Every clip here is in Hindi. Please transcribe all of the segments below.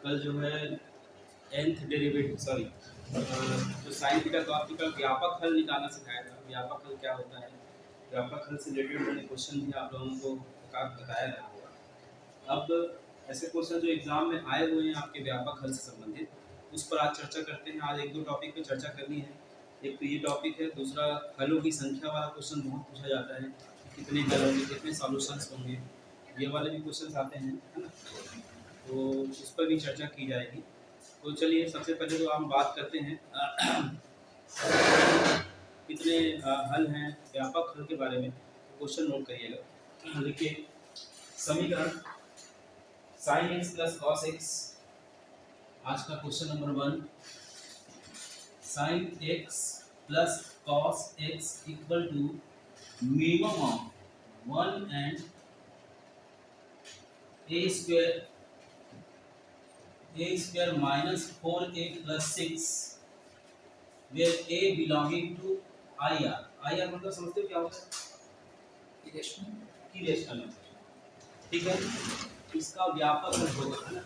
कल जो है nth डेरिवेटिव जो साइन थीटा कॉस थीटा व्यापक हल निकालना सिखाया था। व्यापक हल क्या होता है, व्यापक हल से रिलेटेड मैंने क्वेश्चन भी आप लोगों को बताया था। अब ऐसे क्वेश्चन जो एग्जाम में आए हुए हैं आपके व्यापक हल से संबंधित, उस पर आज चर्चा करते हैं। आज एक दो टॉपिक पे चर्चा करनी है। एक तो ये टॉपिक है, दूसरा हलों की संख्या वाला क्वेश्चन बहुत पूछा जाता है, कितने हल होंगे, कितने सॉल्यूशंस होंगे, ये वाले भी क्वेश्चन आते हैं, है ना। तो उस पर भी चर्चा की जाएगी। तो चलिए सबसे पहले तो हम बात करते हैं कितने हल हैं व्यापक हल के बारे में। क्वेश्चन नोट करिएगा, देखिए समीकरण sin x plus cos x, आज का question number 1। sin x plus cos x equal to minimum of 1 and a square minus 4a plus 6 where a belonging to IR। IR मतलब समझते हो क्या होता है? इरेशनल। ठीक है, इसका व्यापक हल होगा, है ना,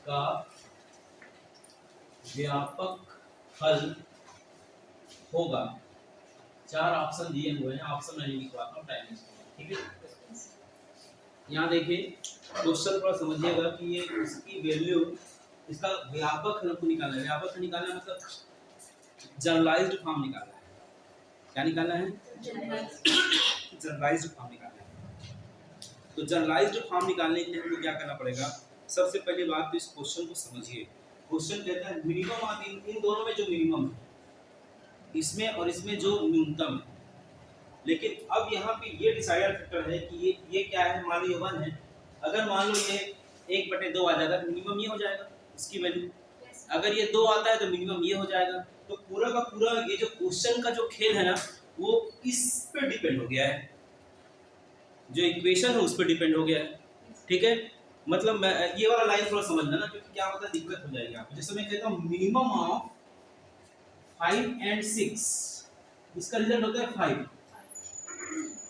का व्यापक हल होगा। 4 ऑप्शन दिए हुए हैं, ऑप्शन मैं लिखवाता हूँ टाइम। ठीक है, यहाँ देखिए क्वेश्चन थोड़ा समझिएगा कि ये इसकी वैल्यू, इसका व्यापक हल को निकालना है। व्यापक हल निकालना मतलब जनरलाइज्ड फॉर्म निकालना है। क्या निकालना है? जनरलाइज्ड फॉर्म निकालना है। तो जनरलाइज्ड फॉर्म निकालने के लिए हमको क्या करना पड़ेगा? सबसे पहली बात तो इस क्वेश्चन को समझिए। क्वेश्चन कहता है मिनिमम ऑफ इन दोनों में जो मिनिमम है, इसमें और इसमें जो न्यूनतम है। लेकिन अब यहाँ पे ये डिसाइडर फैक्टर है कि ये क्या है, मान लो ये 1 है। अगर मान लो ये 1/2 आ जाएगा तो मिनिमम ये हो जाएगा इसकी वैल्यू। अगर ये 2 आता है तो मिनिमम ये हो जाएगा। तो पूरा का पूरा ये जो क्वेश्चन का जो खेल है ना, वो इस पे डिपेंड हो गया है, जो इक्वेशन है उस पर डिपेंड हो गया है। ठीक है, मतलब ये वाला लाइन थोड़ा समझना ना, क्योंकि क्या होता है दिक्कत हो जाएगी आपको। जैसे मैं कहता हूँ मिनिमम ऑफ 5 and 6, इसका रिजल्ट होता है 5।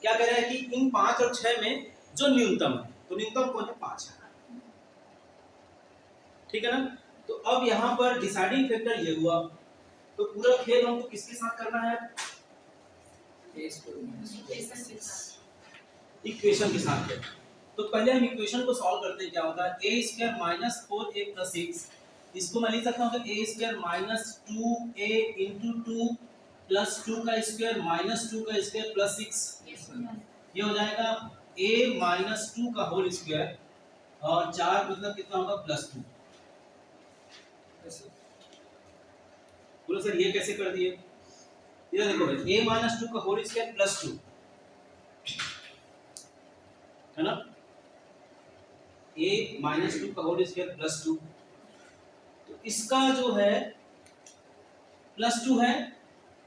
क्या कह रहा है कि इन 5 और 6 में जो न्यूनतम है, तो न्यूनतम कौन है? 5 है। ठीक है ना। तो अब यहाँ पर डिसाइडिंग फैक्टर ये हुआ, तो पूरा खेल हमको किसके साथ करना है? इक्वेशन के साथ। तो पहले हम इक्वेशन को सॉल्व करते हैं। क्या होता है? a square minus 4a plus 6, इसको मैं लिख सकता हूँ कि a square minus 2a into 2 plus 2 का स्क्वायर माइनस 2 का स्क्वायर प्लस 6। ये हो जाएगा a माइनस 2 का होल स्क्वायर, और 4 मतलब कितना होगा? प्लस 2। बोलो सर ये कैसे कर दिए? इधर देखो भाई, a माइनस 2 का होल स्क्वायर प्लस 2, है ना। a माइनस 2 का होल स्क्वायर प्लस 2, तो इसका जो है प्लस 2 है,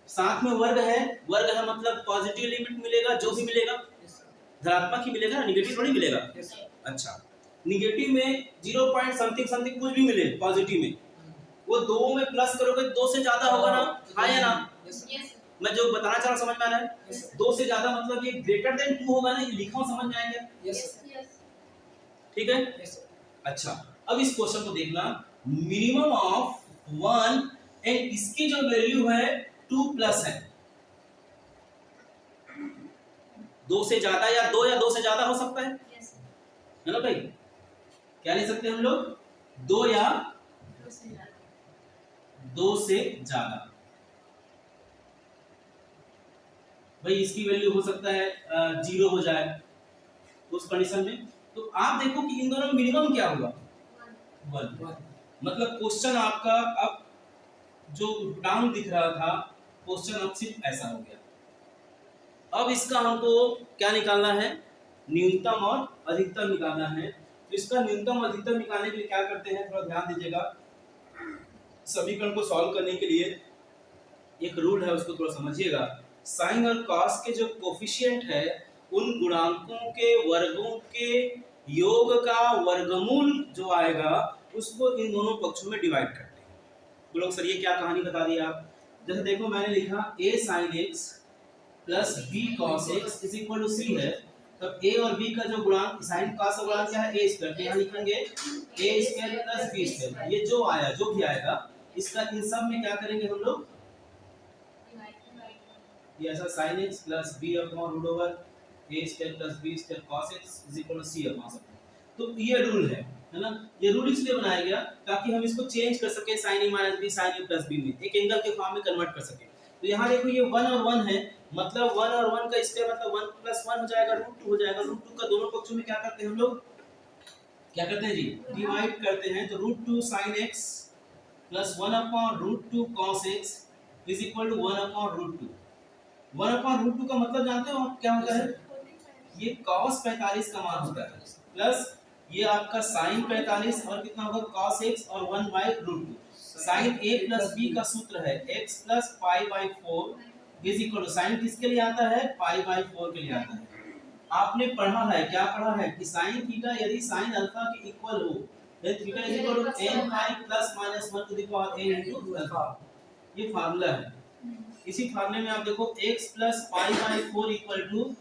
साथ में वर्ग है। वर्ग है मतलब पॉजिटिव लिमिट मिलेगा, जो भी मिलेगा धनात्मक ही मिलेगा, निगेटिव थोड़ी मिलेगा। अच्छा, निगेटिव में 0 पॉइंट समथिंग समथिंग कुछ भी मिले, पॉजिटिव में वो 2 में प्लस करोगे 2 से ज्यादा होगा ना, हाँ या ना? मैं जो बताना चाह रहा समझ में आ रहा है? 2 से ज्यादा मतलब ये ग्रेटर देन 2 होगा ना, ये लिखा समझ में आएगा। ठीक है। अच्छा, अब इस क्वेश्चन को देखना, मिनिमम ऑफ 1 एंड इसकी जो वैल्यू है 2 प्लस है। 2 से ज्यादा या 2 से ज्यादा हो सकता है, है ना भाई? क्या ले सकते हैं हम लोग? 2 या 2 से ज्यादा। भाई इसकी वैल्यू हो सकता है 0 हो जाए, तो उस कंडीशन में तो आप देखो कि इन दोनों में मिनिमम क्या हुआ? 1। मतलब क्वेश्चन आपका अब जो डाउन दिख रहा था, क्वेश्चन अब सिर्फ ऐसा हो गया। अब इसका हमको क्या निकालना है? न्यूनतम और अधिकतम निकालना है। तो इसका न्यूनतम अधिकतम निकालने के लिए क्या करते हैं, थोड़ा ध्यान दीजिएगा। समीकरण को सॉल्व करने के लिए एक रूल है, उसको थोड़ा समझिएगा। साइन और कॉस के जो कोफिशिएंट है, उन गुणांकों के वर्गों के योग का वर्गमूल जो आएगा, उसको इन दोनों पक्षों में डिवाइड करते हैं। बोलो सर ये क्या कहानी बता दी आप? जैसे देखो मैंने लिखा a sin x plus b cos x is equal to c है। तब a और b का जो गुणांक sin cos का गुणांक क्या है a स्क्वायर, तो यहाँ लिखेंगे a square plus b square. ये जो आया जो भी आएगा इसका इन सब में क्या करेंगे हम लोग, ये ऐसा sin x plus b upon root over a square plus b square cos x is equal to c upon सब। तो ये रूल है ना, ये रूल इसलिए बनाया गया ताकि हम इसको चेंज कर सके sin a minus b sin a plus b में, एक एंगल के फॉर्म में कन्वर्ट कर सके। तो यहाँ देखो ये 1 और 1 है, मतलब 1 और 1 का स्क्वायर मतलब 1 प्लस 1 हो जाएगा, रूट 2 हो जाएगा। रूट 2 का दोनों पक्षों में क्या करते हैं हम लोग, क्या करते हैं जी, डिवाइड करते हैं। तो root 2 sin x plus 1 upon root 2 cos x is equal to 1 upon root 2। 1 upon root 2 का मतलब जानते हो आप क्या होता है, ये cos 45 का मान होता है प्लस ये आपका sin 45 और कितना होगा cos x और 1 by root 2। sin a plus b का सूत्र है x plus pi by 4 is equal to sin किसके लिए आता है, पाई बाय 4 के लिए आता है। आपने पढ़ा है, क्या पढ़ा है कि sin थीटा यदि sin अल्फा के इक्वल हो then theta is equal to n pi plus minus 1 to the power n into alpha. ये फार्मूला है। इसी फार्मूले में आप देखो x plus pi by 4 equal to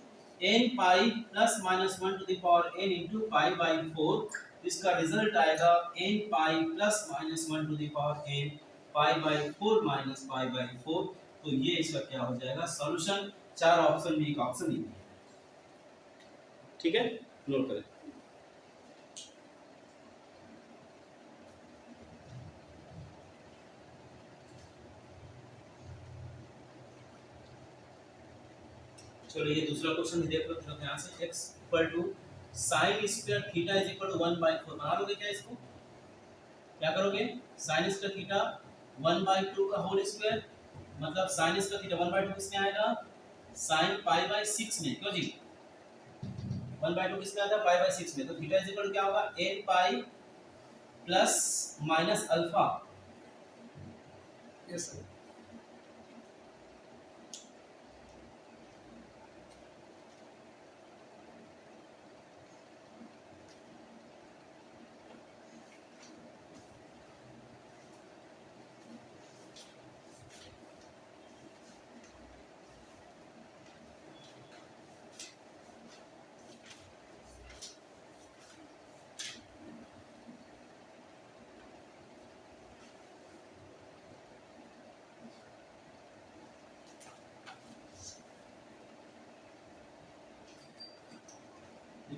n pi plus minus 1 to the power n into pi by 4। इसका रिजल्ट आएगा n pi plus minus 1 to the power n pi by 4 minus pi by 4। तो ये इसका क्या हो जाएगा सॉल्यूशन, चार ऑप्शन में एक ऑप्शन ही है। ठीक है, नोट करें। चलो ये दूसरा क्वेश्चन भी देख लो थोड़ा ध्यान से। x equal to sin square theta is equal to 1/4 बना लोगे क्या इसको, क्या करोगे, sin स्क्वायर थीटा 1/2 का होल स्क्वायर मतलब sin स्क्वायर थीटा 1/2 किसमें आएगा, sin पाई बाय 6 में। क्यों जी 1/2 किसमें आता है, पाई बाय 6 में। तो थीटा इज इक्वल टू क्या होगा n pi plus minus alpha. Yes sir.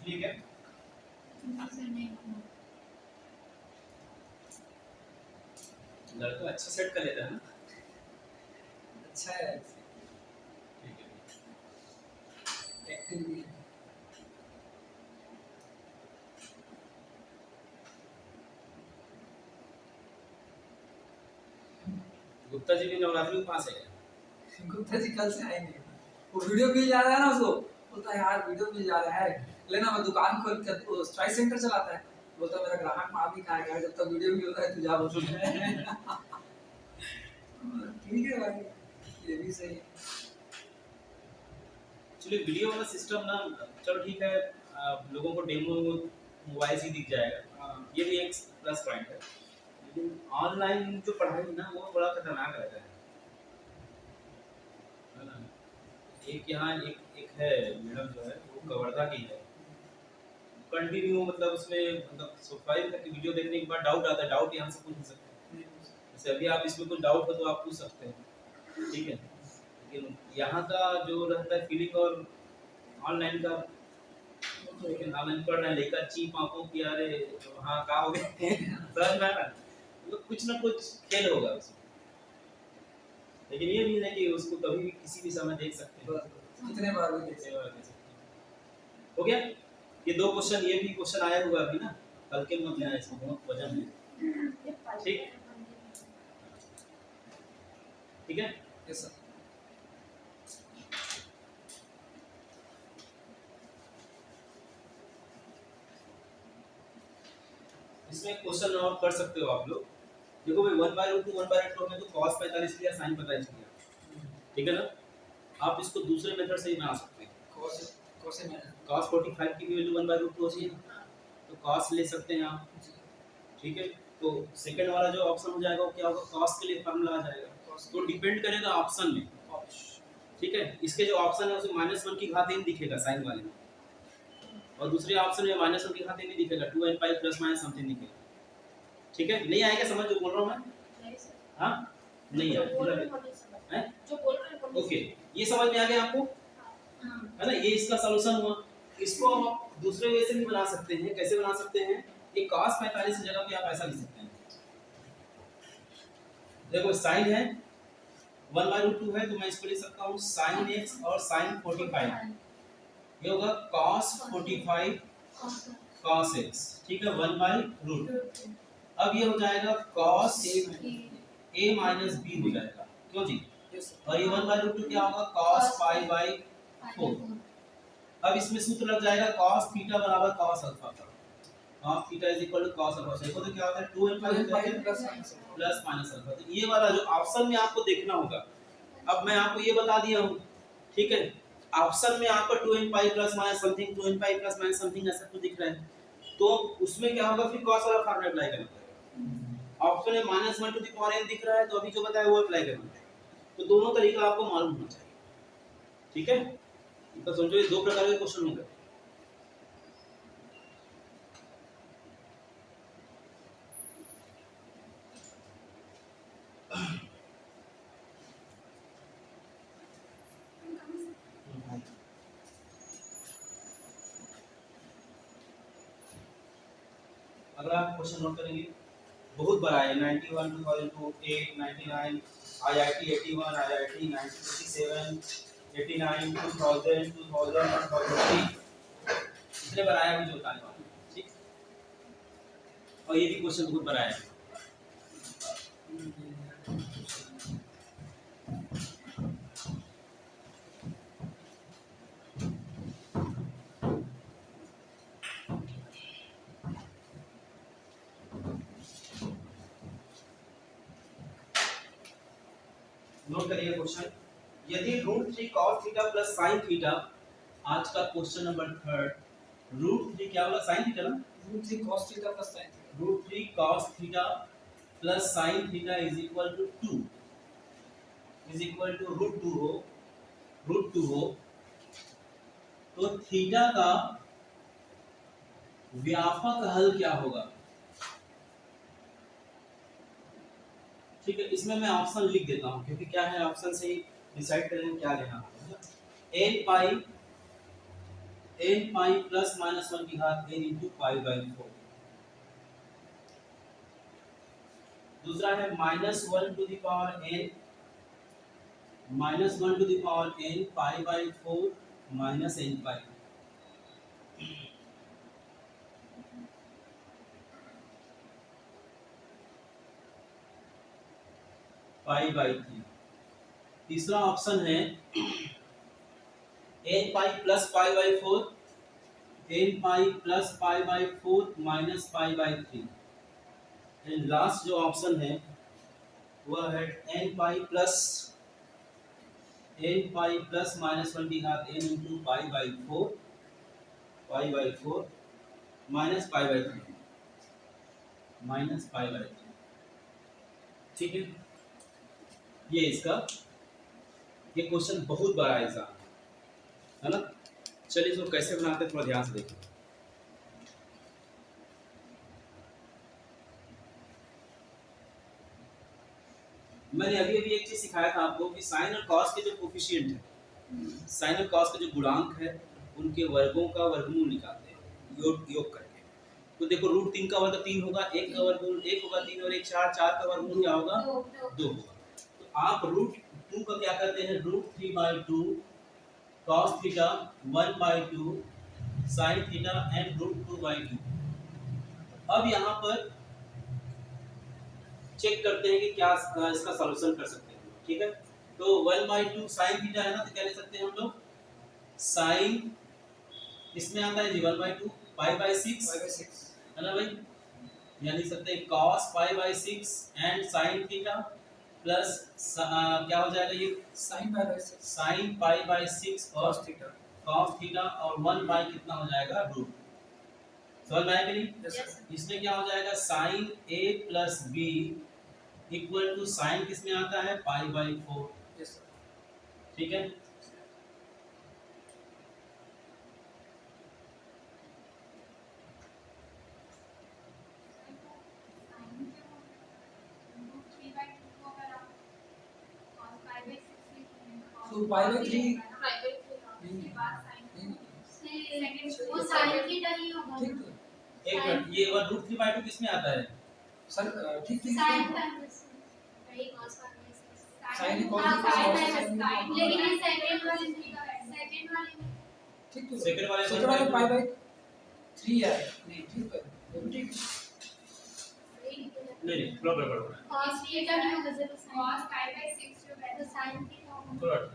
ठीक है, लड़का अच्छा सेट कर लेता है ना, अच्छा है। ठीक है, एक्टिव भी है। गुप्ता जी भी नवरात्रि में पास है। गुप्ता जी कल से आएंगे, वो वीडियो मिल जा रहा है ना उसको, बोलता है यार वीडियो मिल जा रहा है लेना, मैं दुकान खोल कर वो स्ट्राइक सेंटर चलाता है, बोलता मेरा ग्राहक मार भी खाएगा जब तक वीडियो मिल रहा है तू जा बोल। ठीक है भाई, ये भी सही है। चलिए वीडियो वाला सिस्टम ना, चलो ठीक है, लोगों को डेमो मोबाइल से दिख जाएगा, ये भी एक प्लस पॉइंट है। लेकिन ऑनलाइन जो पढ़ाई है ना वो बड़ा खतरनाक रहता है ना। एक यहाँ एक है मैडम जो है वो कवर्धा की है, कंटिन्यू मतलब उसमें मतलब 5 तक की वीडियो देखने के बाद डाउट आता है, डाउट यहाँ से पूछ सकते हैं। जैसे अभी आप इसमें कुछ डाउट हो तो आप पूछ सकते हैं, ठीक है। लेकिन यहाँ का जो रहता है फीलिंग और ऑनलाइन का, लेकिन ऑनलाइन पढ़ रहे हैं लेकर चीप आंखों की, अरे हाँ कहा हो गए समझ में आ रहा है, मतलब कुछ ना कुछ खेल होगा उसमें। लेकिन ये भी है कि उसको कभी भी किसी भी समय देख सकते हैं, कितने बार भी देख सकते हैं। हो गया ये दो क्वेश्चन, ये भी क्वेश्चन आया हुआ अभी ना, हल्के में मत लेना, इसमें बहुत वजन है। ठीक ठीक है, यस सर। इसमें क्वेश्चन और कर सकते हो आप लोग। देखो भाई 1/√2 1/√2 में तो cos 45 लिया, sin 45 लिया, ठीक है ना। आप इसको दूसरे मेथड से ही बना सकते हैं। cos 45 की वैल्यू 1/√2 होती है, तो cos ले सकते हैं आप, ठीक है। तो सेकंड वाला जो ऑप्शन हो जाएगा वो क्या होगा, cos के लिए फार्मूला आ जाएगा, तो डिपेंड करेगा ऑप्शन में, ठीक है। इसके जो ऑप्शन है उसमें -1 की घात n दिखेगा साइन वाले में, और दूसरे ऑप्शन में माइनस वन के साथ नहीं दिखेगा, 2n pi plus minus something दिखेगा। ठीक है, नहीं आएगा समझ जो बोल रहा हूँ मैं? नहीं सर, हाँ नहीं जो बोल रहे आएगा। हैं वो नहीं समझ, हैं? जो बोल रहे हैं वो नहीं ओके, ये समझ में आ गया आपको? हाँ। है ना, ये इसका सॉल्यूशन हुआ। इसको हम दूसरे वे से भी बना सकते हैं। कैसे बना सकते हैं? ये cos 45 की जगह पे आप ऐसा लिख सकते हैं, देखो साइन है 1/√2 है, तो मैं इसको लिख सकता हूँ sin x और sin 45, ये होगा cos 45 cos x, ठीक है, 1/√। अब ये हो जाएगा cos a माइनस b हो जाएगा, क्यों जी? और ये 1/√2 क्या होगा? cos π/4। अब इसमें सूत्र लग जाएगा cos थीटा बराबर cos अल्फा का, cos theta is equal to cos alpha. देखो तो क्या होता है 2n प्लस माइनस अल्फा। तो ये वाला जो ऑप्शन में आपको देखना होगा, अब मैं आपको ये बता दिया हूँ, ठीक है, ऑप्शन में आपको 2n pi plus minus something, 2n pi plus minus something ऐसा कुछ दिख रहा है, तो उसमें क्या होगा? फिर cos वाला फार्मूला अप्लाई करना पड़ेगा। ऑप्शन में -1 टू द पावर n दिख रहा है, तो अभी जो बताया वो अप्लाई करना पड़ेगा। तो दोनों तरीका आपको मालूम होना चाहिए, ठीक है? तो समझो ये दो प्रकार के क्वेश्चन होंगे। अगला क्वेश्चन नोट करेंगे, बहुत बड़ा है, 91 2008 99 IIT 81 IIT 1987 89 2000 2000 2003, इतने बड़ा है मुझे बताने वाला, ठीक। और ये भी क्वेश्चन बहुत बड़ा है। नोट करिए क्वेश्चन, यदि √3 cos theta plus sin theta, आज का क्वेश्चन नंबर 3, √3 क्या होगा? sin थीटा ना, √3 cos theta plus sin theta, √3 cos theta plus sin theta is equal to 2, is equal to √2 हो, तो थीटा का व्यापक हल क्या होगा? ठीक है, इसमें मैं ऑप्शन लिख देता हूं, क्योंकि क्या है, ऑप्शन से ही डिसाइड करेंगे क्या लेना है। n पाई प्लस माइनस 1 की घात n इंटू पाई/4। दूसरा है -1 to the power n, -1 to the power n पाई/4 माइनस n पाई। पाई/3। तीसरा ऑप्शन है n पाई प्लस पाई/4, n पाई प्लस पाई/4 माइनस पाई/3। एंड लास्ट जो ऑप्शन है वह है n पाई प्लस माइनस 1 की घात n इंटू पाई/4 माइनस पाई/3 माइनस पाई/3। ठीक है, ये इसका, ये क्वेश्चन बहुत बड़ा है एग्जाम, है ना। चलिए इसको कैसे बनाते हैं थोड़ा ध्यान से देखिए। मैंने अभी अभी एक चीज सिखाया था आपको कि साइन और कॉस के जो कोफिशिएंट है, साइन और कॉस के जो गुणांक है, उनके वर्गों का वर्गमूल निकालते हैं योग करके। तो देखो √3 का वर्ग 3 होगा, 1 का वर्गमूल 1 होगा, 3 और 1 4, 4 का वर्गमूल क्या होगा? 2 होगा। तो आप √2 का क्या करते हैं? √3/2 cos theta 1/2 sin theta and √2/2। अब यहाँ पर चेक करते हैं कि क्या इसका सॉल्यूशन कर सकते हैं, ठीक है। तो 1/2 sin थीटा है ना, तो क्या लिख सकते हैं हम लोग? sin, इसमें आता है जी 1/2 पाई/6 है ना भाई, या लिख सकते हैं cos π/6 and sin theta plus क्या हो जाएगा? ये sin π/6 cos थीटा और 1 बाय कितना हो जाएगा? रूट। समझ में आया कि नहीं? yes sir, इसमें क्या हो जाएगा? sin a plus b equal to sin किसमें आता है? π/4। yes sir, ठीक है, पाई बाय 3 नहीं नहीं सेकंड वो साइन थीटा ही होगा ठीक ना। है एक मिनट, ये 1√3/2 किस में आता है? सर ठीक ठीक साइन टाइम्स वही cos Sin साइन cos हाँ sine cos times sin sine लेकिन ये सेकंड वाले थीटा है सेकंड वाले में ठीक तो सेकंड वाले सेकंड वाले 1/2 पाई बाय 3 है नहीं ठीक है ये भी ठीक नहीं नहीं, बराबर cos थीटा नहीं होगा जब cos पाई बाय 6 जो है तो sin थीटा होगा बराबर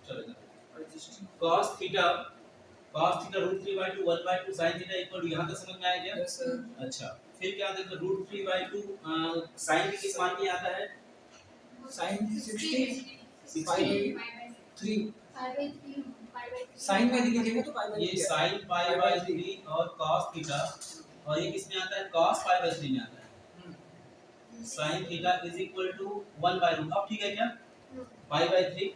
चलेगा। Adjusting cos theta √3/2 1/2 sin theta equal to, यहाँ तक समझ में आया क्या? यस सर अच्छा, फिर क्या देखो √3/2 sin के किस मान के आता है? sin 60 pi 60। By 3 pi by 3 pi by sin में लिखेंगे तो पाई बाय ये sin π/3 और cos थीटा, और ये किस में आता है? cos π/3 में आता है। sin theta is equal to 1/√, अब ठीक है क्या? π/3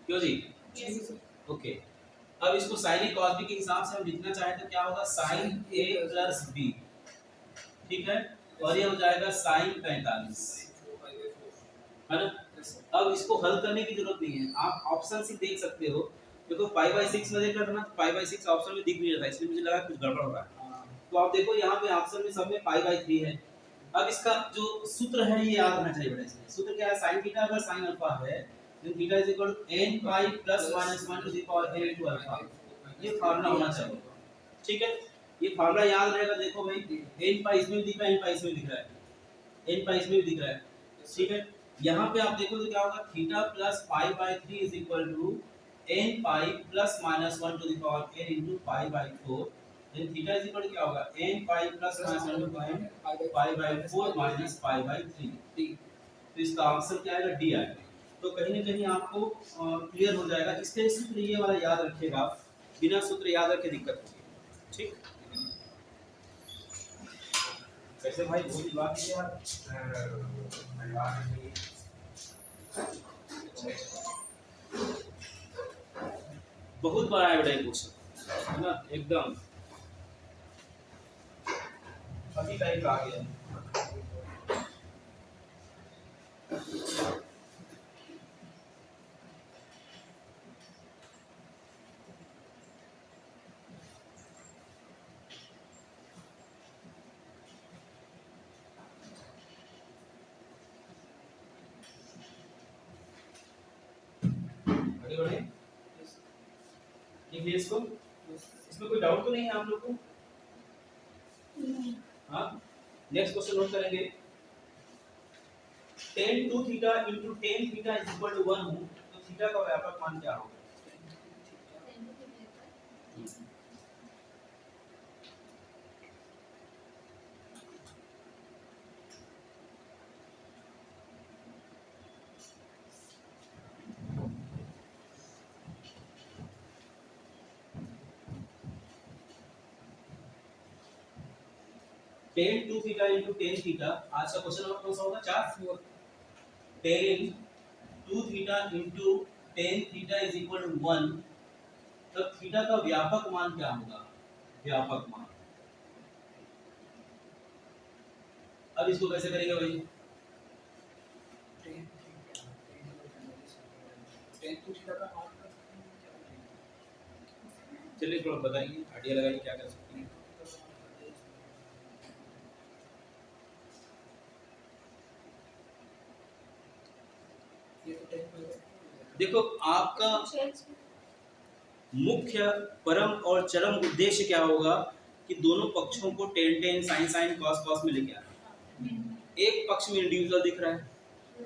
क्यों जी? ठीक है सर ओके, अब इसको sin a cos b के हिसाब से हम लिखना चाहें तो क्या होगा? sin a प्लस b, ठीक है, और ये हो जाएगा sin 45, है ना? अब इसको हल करने की जरूरत नहीं है, आप ऑप्शन से देख सकते हो। देखो π/6 में देख रहा था ना, π/6 ऑप्शन में दिख नहीं रहा था, इसलिए मुझे लगा कुछ गड़बड़ हो रहा है। तो आप देखो यहाँ पे ऑप्शन में सब में π/3 है। अब इसका जो सूत्र है ये याद रखना चाहिए बेटा। इसमें सूत्र क्या है? sin थीटा अगर sin अल्फा है then theta is equal to n pi plus minus 1 to the power n into alpha. ये फार्मूला होना चाहिए, ठीक है, ये फार्मूला याद रहेगा। देखो भाई n पाई इसमें भी दिख रहा है, n पाई इसमें भी दिख रहा है, n पाई इसमें भी दिख रहा है, ठीक है। यहाँ पे आप देखो तो क्या होगा? Theta plus π/3 is equal to n pi plus minus 1 to the power n into π/4, then theta is equal to क्या होगा? n pi plus minus 1 to π/4 minus π/3। तो इसका आंसर क्या आएगा? डी आएगा। तो कहीं ना कहीं आपको क्लियर हो जाएगा। इसके सूत्र ये वाला याद रखिएगा, बिना सूत्र याद रखे दिक्कत होगी, ठीक। कैसे भाई बहुत ही बात है यार। बहुत बड़ा है बेटा ये क्वेश्चन, है ना, एकदम अभी टाइप आ गया। आगे बढ़े, लिख इसको। इसमें कोई डाउट तो नहीं है आप लोग को? हाँ, नेक्स्ट क्वेश्चन नोट करेंगे। tan 2 theta into tan theta is equal to 1 हो तो थीटा का व्यापक मान क्या होगा? tan 2 theta into tan theta, आज का क्वेश्चन नंबर कौन सा होगा? 4। tan 2 theta into tan theta is equal to 1, तब थीटा का व्यापक मान क्या होगा? व्यापक मान। अब इसको कैसे करेंगे भाई? चलिए थोड़ा बताइए, आइडिया लगाइए क्या कर सकते हैं। देखो आपका मुख्य परम और चरम उद्देश्य क्या होगा कि दोनों पक्षों को tan tan sin sin cos cos में लेके आना। एक पक्ष में इंडिविजुअल दिख रहा है,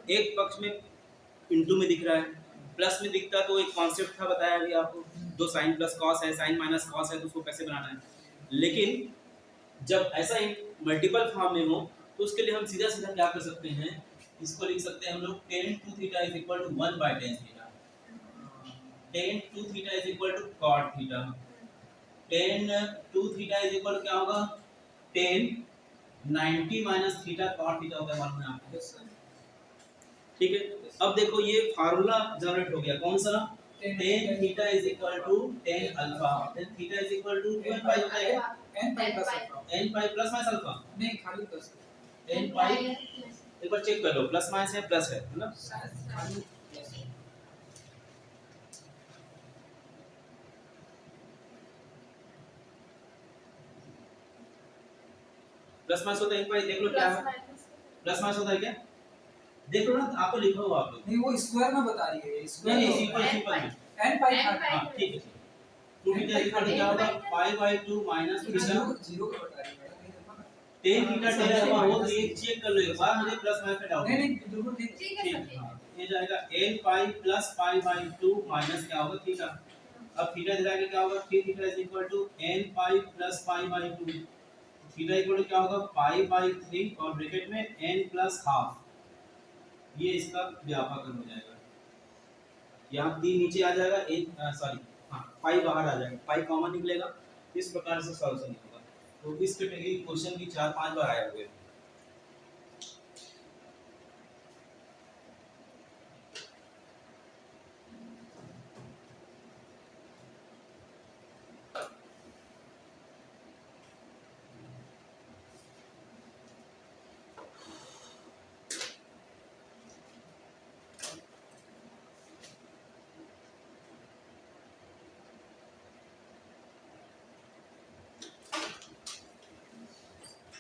एक पक्ष में इनटू में दिख रहा है, प्लस में दिखता तो एक कॉन्सेप्ट था बताया अभी आपको, दो साइन प्लस कॉस है, साइन माइनस कॉस है, तो उसको कैसे बनाना है। लेकिन जब ऐसा मल्टीपल फॉर्म में हो तो उसके लिए हम सीधा सीधा क्या कर सकते हैं, इसको लिख सकते हैं हम लोग tan 2 theta is equal to 1 by tan theta, tan 2 theta is equal to cot theta, tan 2 theta is equal क्या होगा? tan 90 minus theta cot theta होगा मालूम है आपको, ठीक है। अब देखो ये फार्मूला जनरेट हो गया, कौन सा? tan theta is equal to tan alpha, tan theta is equal to 2 pi होता है n pi plus minus alpha, नहीं खाली प्लस n पाई एक बार चेक कर लो, प्लस माइनस है, प्लस है ना, खाली प्लस प्लस माइनस होता है n पाई, देख लो क्या प्लस है, माइनस प्लस माइनस होता है क्या, देख लो ना, आपको लिखा हुआ आप लोग नहीं वो स्क्वायर में बता रही है, नहीं स्क्वायर नहीं, में सिंपल n सिंपल पाई। में, n पाई n था। पाई। हाँ ठीक है, 2 थीटा इक्वल टू क्या n होगा, पाई पाई बाय 2 माइनस तो थीटा, जीरो का बता रही है मैडम, ये देखो ना। tan थीटा इसका टेन अल्फा हो, तो माइनस ये थी। चेक कर लो एक बार, मुझे प्लस माइनस का डाउट नहीं है। नहीं बिल्कुल ठीक है। ठीक है सर, ठीक, ठीक हाँ, है। ये जाएगा n pi plus pi by 2 minus क्या होगा थीटा, अब थीटा दिला के क्या होगा, 3 theta is equal to n pi plus pi by 2, theta equal to क्या होगा, पाई बाय 3 और ब्रैकेट में n प्लस हाफ, ये इसका व्यापक हो जाएगा, यहाँ 3 नीचे आ जाएगा, एक सॉरी, हाँ पाई बाहर आ जाएगा, पाई कॉमन निकलेगा, इस प्रकार से सॉल्यूशन होगा। तो इस कैटेगरी क्वेश्चन की 4-5 बार आए हुए हैं।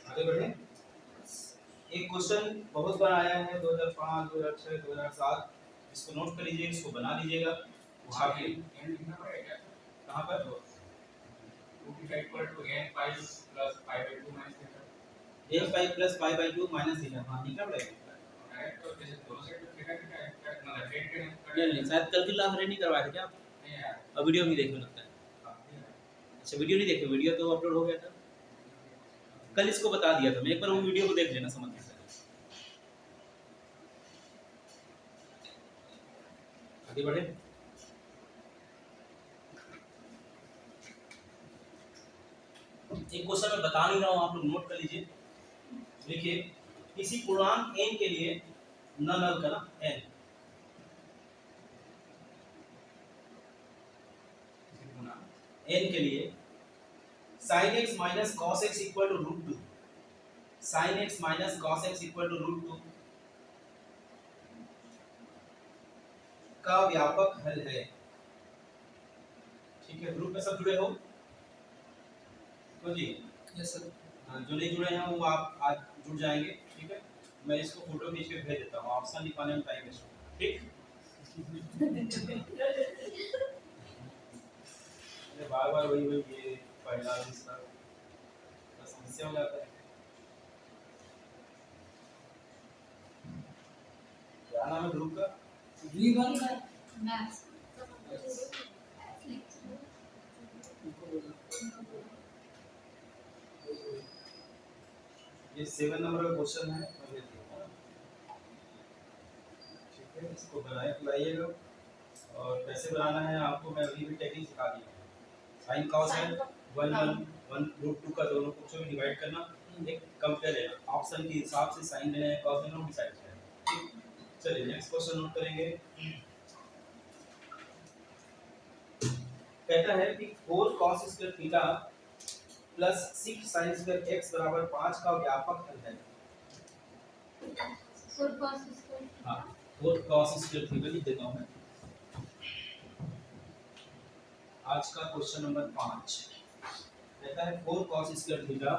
आगे बढ़े, एक क्वेश्चन बहुत बार आया है 2005, 2006, 2007, इसको नोट कर लीजिए, इसको बना लीजिएगा, छापिए। कहाँ पर, n pi plus pi by 2 minus theta, हाँ थीटा बढ़ेगा, नहीं शायद कल की क्लास नहीं करवाए थे क्या आप, अब वीडियो नहीं देखे लगता है, अच्छा वीडियो नहीं देखे, वीडियो तो अपलोड हो गया था, कल इसको बता दिया था मैं, एक बार वो वीडियो को देख लेना, समझ में आगे बढ़े। एक क्वेश्चन मैं बता नहीं रहा हूँ, आप लोग नोट कर लीजिए, देखिए किसी पूर्णांक n के लिए न नल का ना n, n के लिए sin x minus cos x equal to root 2, sin x minus cos x equal to root 2 का व्यापक हल है, ठीक है, ग्रुप में सब जुड़े हो तो जी, यस सर। जो नहीं जुड़े हैं वो आप आज जुड़ जाएंगे, ठीक है, मैं इसको फोटो खींच के भेज देता हूँ, ऑप्शन लिखवाने में टाइम वेस्ट होगा, ठीक, बार बार वही वही ये पहला इसका समस्या हो जाता है। क्या नाम है ग्रुप का, V1 मैथ्स। ये 7 नंबर का क्वेश्चन है, मैं भेज दूंगा, ठीक है, इसको बनाए लाइएगा, और कैसे बनाना है आपको मैं अभी भी टेक्निक सिखा दी है, साइन कॉस है 1 1 1 रूट 2 का दोनों पक्षों में डिवाइड करना, एक कंपेयर लेना, ऑप्शन के हिसाब से साइन लेना है, कॉस लेना है, डिसाइड करना, ठीक, चलिए नेक्स्ट क्वेश्चन नोट करेंगे, कहता है कि 4 cos square theta plus 6 sin square x बराबर 5 का व्यापक हल है, हाँ 4 cos स्क्वायर थीटा लिख देता हूं मैं, आज का क्वेश्चन नंबर 5 कहता है 4 cos square theta,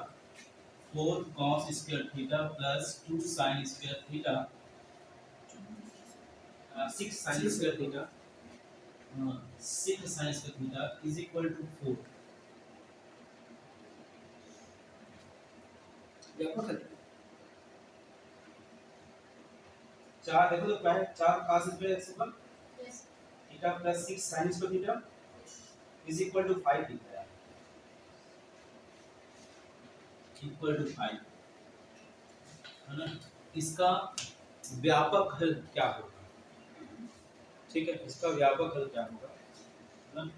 4 cos square theta plus 2 sin square theta, 6 sin square theta, 6 sin square theta is equal to 4, व्यापक हल। चार देखो तो क्या है, 4 cos स्क्वायर x ऊपर theta plus 6 sin square theta is equal to 5 लिखा है, इक्वल टू 5 है ना, इसका व्यापक हल क्या होगा, ठीक है, इसका व्यापक हल क्या होगा, है ना,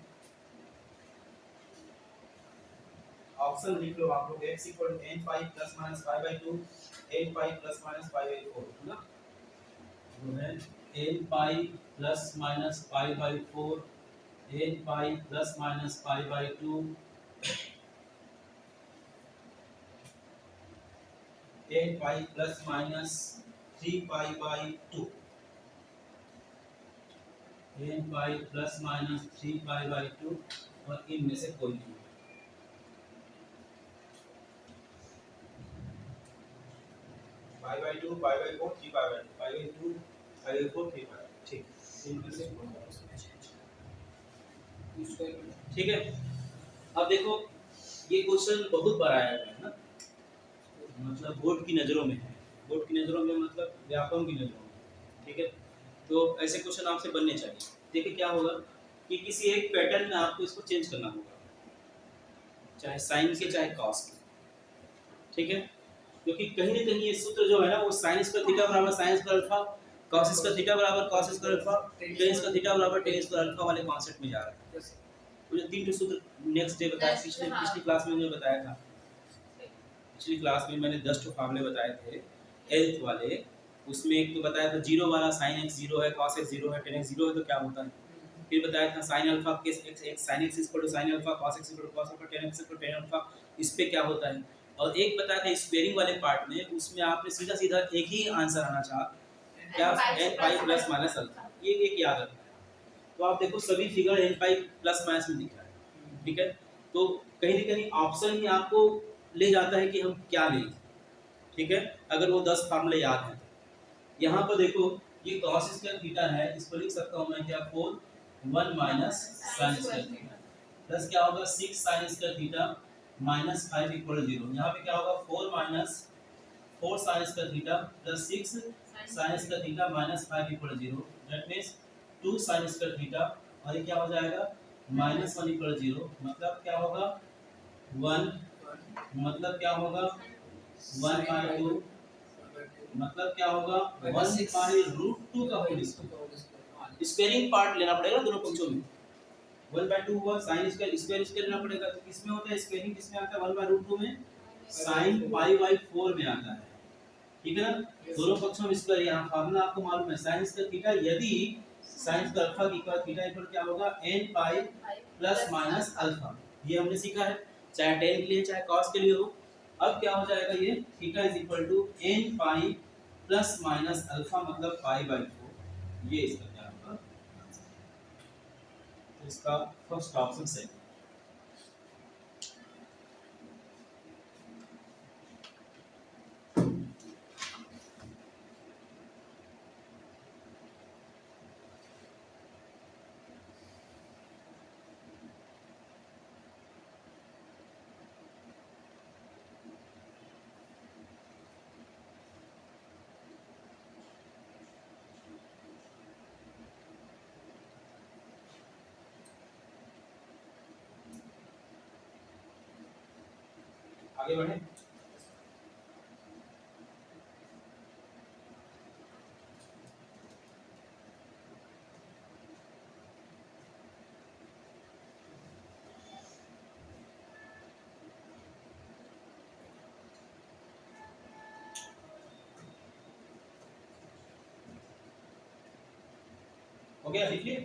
ऑप्शन लिख लो आप लोग, x equal to n pi plus minus pi by 2, n pi plus minus pi by 4, है ना, वो है n pi plus minus pi by 4, n pi plus minus pi by 2, n pi plus minus 3 pi by 2, n pi plus minus 3 pi by 2, और इनमें से कोई नहीं, pi by 2 pi by 4 3 pi by 2 pi by 2 pi by 4 3 पाई, ठीक, इनमें से ठीक है। अब देखो ये क्वेश्चन बहुत बार आया है ना, मतलब बोर्ड की नज़रों में है, बोर्ड की नज़रों में मतलब व्यापकों की नज़रों में, ठीक है। तो ऐसे क्वेश्चन आपसे बनने चाहिए। देखिए क्या होगा कि किसी एक पैटर्न में आपको इसको चेंज करना होगा, चाहे साइन के चाहे कॉस के, ठीक है। क्योंकि कहीं ना कहीं ये सूत्र जो है ना वो साइन स्क्वायर थीटा बराबर sine square alpha, cos square theta बराबर cos square alpha, tan square theta बराबर टेन स्क्वायर अल्फा वाले कॉन्सेप्ट में जा रहा है। वो जो तीन सूत्र नेक्स्ट डे बताया, पिछली क्लास में मैंने बताया था, पिछली क्लास में मैंने 10 फार्मूले बताए थे हेल्थ वाले। उसमें एक तो बताया था जीरो वाला, साइन एक्स जीरो है, कॉस एक्स जीरो है, टेन एक्स जीरो है तो क्या होता है। फिर बताया था साइन अल्फा के x sine x equal to sine alpha, cos x equal to cos alpha, tan x equal to tan alpha, इस पे क्या होता है। और एक बताया था स्क्वेयरिंग वाले पार्ट में, उसमें आपने सीधा सीधा एक ही आंसर आना चाहा, क्या n pi plus minus alpha, ये एक याद रखना है। तो आप देखो सभी figure n pi plus minus में दिख रहा है, ठीक है। तो कहीं ना कहीं ऑप्शन ही आपको ले जाता है कि हम क्या लें, ठीक है, अगर वो 10 फार्मूले याद हैं। यहाँ पर देखो ये cos स्क्वायर थीटा है, इसको लिख सकता हूँ मैं क्या 4 1 minus sin square theta plus क्या होगा 6 sin square theta minus 5 equal 0। यहाँ पे क्या होगा 4 minus 4 sin square theta plus 6 sin square theta minus 5 equal 0, that means 2 sin square theta, और ये क्या हो जाएगा माइनस 1 इक्वल 0, मतलब क्या होगा 1, मतलब क्या होगा 1 बाय 2, मतलब क्या होगा 1 बाय रूट 2 का होल स्क्वायर। स्क्वायरिंग पार्ट लेना पड़ेगा दोनों पक्षों में, 1 बाय 2 हुआ sin स्क्वायर स्क्वायर स्क्वायर लेना पड़ेगा, तो किसमें होता है स्क्वायरिंग, किसमें आता है 1 बाय रूट 2 में, sin पाई बाय 4 में आता है, ठीक है ना। दोनों पक्षों में स्क्वायर, यहाँ फार्मूला आपको मालूम है sin स्क्वायर थीटा, यदि sin स्क्वायर अल्फा की इक्वल थीटा इक्वल क्या होगा n pi plus minus alpha, ये हमने सीखा है, चाहे tan के लिए चाहे cos के लिए हो। अब क्या हो जाएगा ये theta is equal to n pi plus minus alpha, मतलब पाई बाय 4, ये इसका क्या होगा आंसर। तो इसका फर्स्ट ऑप्शन सही। आगे बढ़े। हो गया, लिखिए।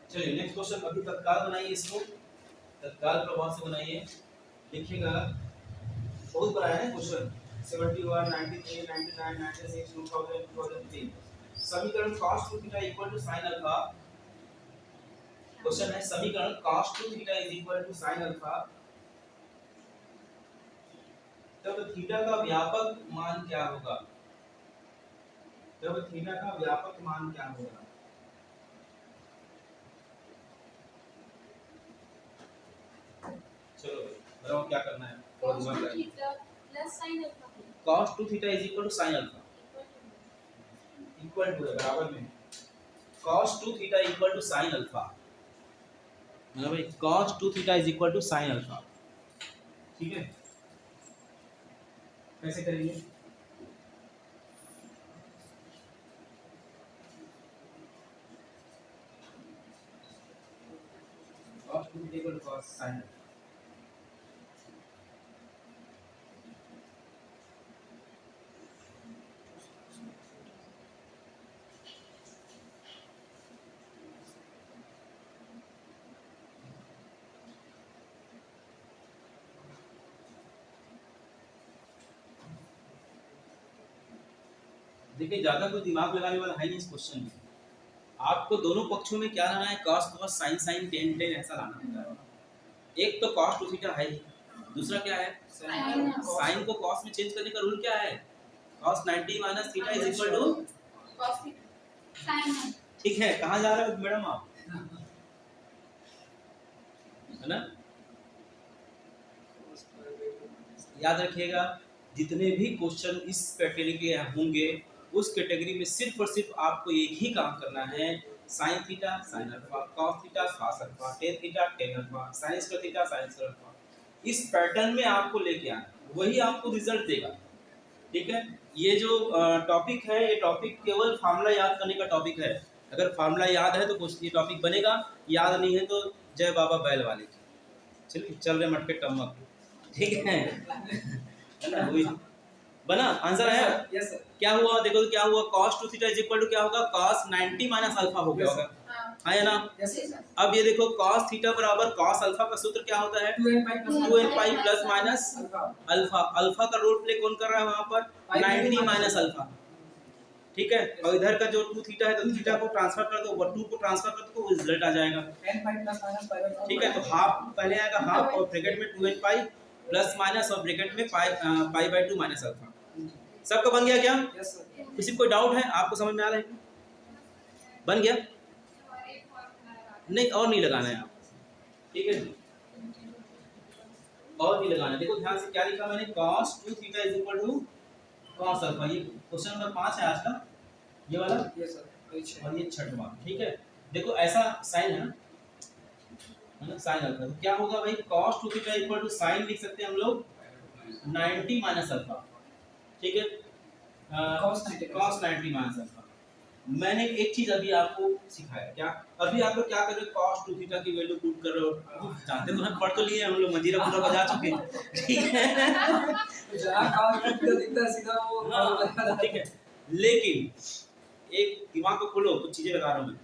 चलिए नेक्स्ट क्वेश्चन, अभी तत्काल बनाइए, इसको तत्काल प्रभाव से बनाइए, लिखिएगा। बहुत बड़ा है क्वेश्चन, 71 93 99 96 2000 2003। समीकरण cos 2 theta equal to sin alpha, question है समीकरण cos 2 theta is equal to sin alpha, तब थीटा का व्यापक मान क्या होगा, तब थीटा का व्यापक मान क्या होगा। चलो बताओ क्या करना है, और दिमाग लगाइए। Plus sin alpha cos 2 theta is equal to sin alpha, equal to है बराबर में, cos 2 theta equal to sin alpha, मतलब भाई cos 2 theta is equal to sin alpha, ठीक है। कैसे करेंगे, cos 2 theta equal to cos sin alpha, देखिए ज्यादा कोई दिमाग लगाने वाला है नहीं इस क्वेश्चन में। आपको दोनों पक्षों में क्या लाना है, cos cos sin sin tan tan ऐसा लाना होता है। एक तो cos 2 थीटा है ही, दूसरा क्या है Sin। sin को cos में चेंज करने का रूल क्या है, cos 90 minus theta is equal to cos theta sin ठीक है। कहाँ जा रहे हो मैडम आप, है ना? याद रखिएगा जितने भी क्वेश्चन इस कैटेगरी के होंगे उस कैटेगरी में सिर्फ और सिर्फ आपको एक ही काम करना है, sign theta sign alpha, cos theta cos alpha, tan theta tan alpha, sign square theta sine square alpha. इस पैटर्न में आपको लेके आना, वही आपको रिजल्ट देगा। ठीक है, ये जो टॉपिक है ये टॉपिक केवल फार्मूला याद करने का टॉपिक है। अगर फार्मूला याद है तो कुछ ये टॉपिक बनेगा, याद नहीं है तो जय बाबा बैल वाले की। चलिए चल रहे मटके टमक, ठीक है ना? वही बना आंसर है। यस सर क्या हुआ देखो तो क्या हुआ, cos 2 theta is equal to क्या होगा, cos 90 माइनस अल्फा हो गया होगा, हां है ना? यस सर अब ये देखो cos थीटा बराबर cos अल्फा का सूत्र क्या होता है, 2n pi plus minus alpha. Alpha का रोल प्ले कौन कर रहा है वहां पर, 90 माइनस अल्फा। ठीक है, और इधर का जो 2 थीटा है तो थीटा को ट्रांसफर कर दो, 2 को ट्रांसफर कर दो तो रिजल्ट आ जाएगा। n pi plus minus pi by 2 ठीक है, तो हाफ पहले आएगा हाफ और ब्रैकेट में 2n पाई प्लस माइनस और ब्रैकेट में पाई बाय 2 माइनस अल्फा। सबका बन गया क्या? यस सर किसी को कोई डाउट है, आपको समझ में आ रहा है? बन गया? और एक फॉर्मूला लगा नहीं और नहीं लगाना है आप, ठीक है, और नहीं लगाना है। देखो ध्यान से क्या लिखा मैंने, cos 2 theta is equal to cos alpha. ये क्वेश्चन नंबर 5 है आज का, ये वाला, यस सर और ये छठवां। ठीक है, देखो ऐसा साइन है ना, साइन अल्फा। तो क्या होगा भाई, cos 2 theta equal to sine लिख सकते हैं हम लोग 90 माइनस अल्फा। ठीक है, cos 90 माइनस अल्फा। मैंने एक चीज अभी आपको सिखाया, क्या अभी आप लोग क्या कर रहे हो, cos 2 थीटा की वैल्यू पुट कर रहे हो, जानते तो हैं, पढ़ तो लिए हम लोग, मंजीरा पूरा बजा चुके हैं। ठीक है जहां cos थीटा दिखता है सीधा वो हाँ, ठीक है, लेकिन एक दिमाग को खोलो, कुछ चीजें बता रहा हूं मैं।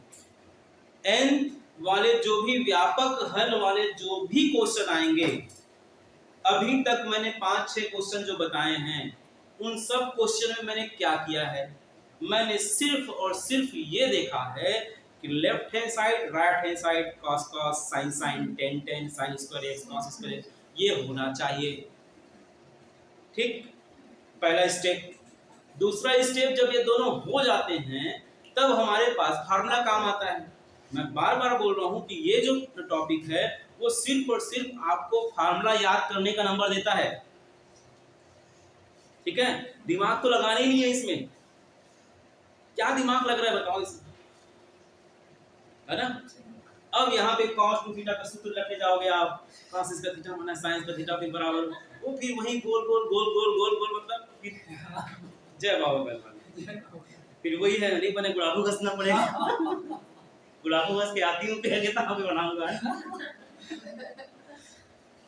n वाले जो भी व्यापक हल वाले जो भी क्वेश्चन आएंगे, अभी तक मैंने 5-6 क्वेश्चन जो बताए हैं उन सब क्वेश्चन में मैंने क्या किया है, मैंने सिर्फ और सिर्फ ये देखा है कि left hand side right hand side cos cos sin sin tan tan sin square x cos square x ये होना चाहिए। ठीक, पहला स्टेप। दूसरा स्टेप, जब ये दोनों हो जाते हैं तब हमारे पास फार्मूला काम आता है। मैं बार बार बोल रहा हूं कि ये जो टॉपिक है वो सिर्फ और सिर्फ आपको फार्मूला याद करने का नंबर देता है। ठीक है, दिमाग तो लगाना ही नहीं है इसमें, क्या दिमाग लग रहा है बताओ इसमें, है ना? अब यहाँ पे cos 2 थीटा का सूत्र रखे जाओगे आप, cos इसका थीटा माइनस sin का थीटा के बराबर, वो फिर वही गोल गोल गोल गोल गोल गोल, मतलब फिर जय बाबा बैल, फिर वही है, नहीं बने गुलाबू घसना पड़ेगा। गुलाबू घस के आती हूँ कह के तब बनाऊंगा,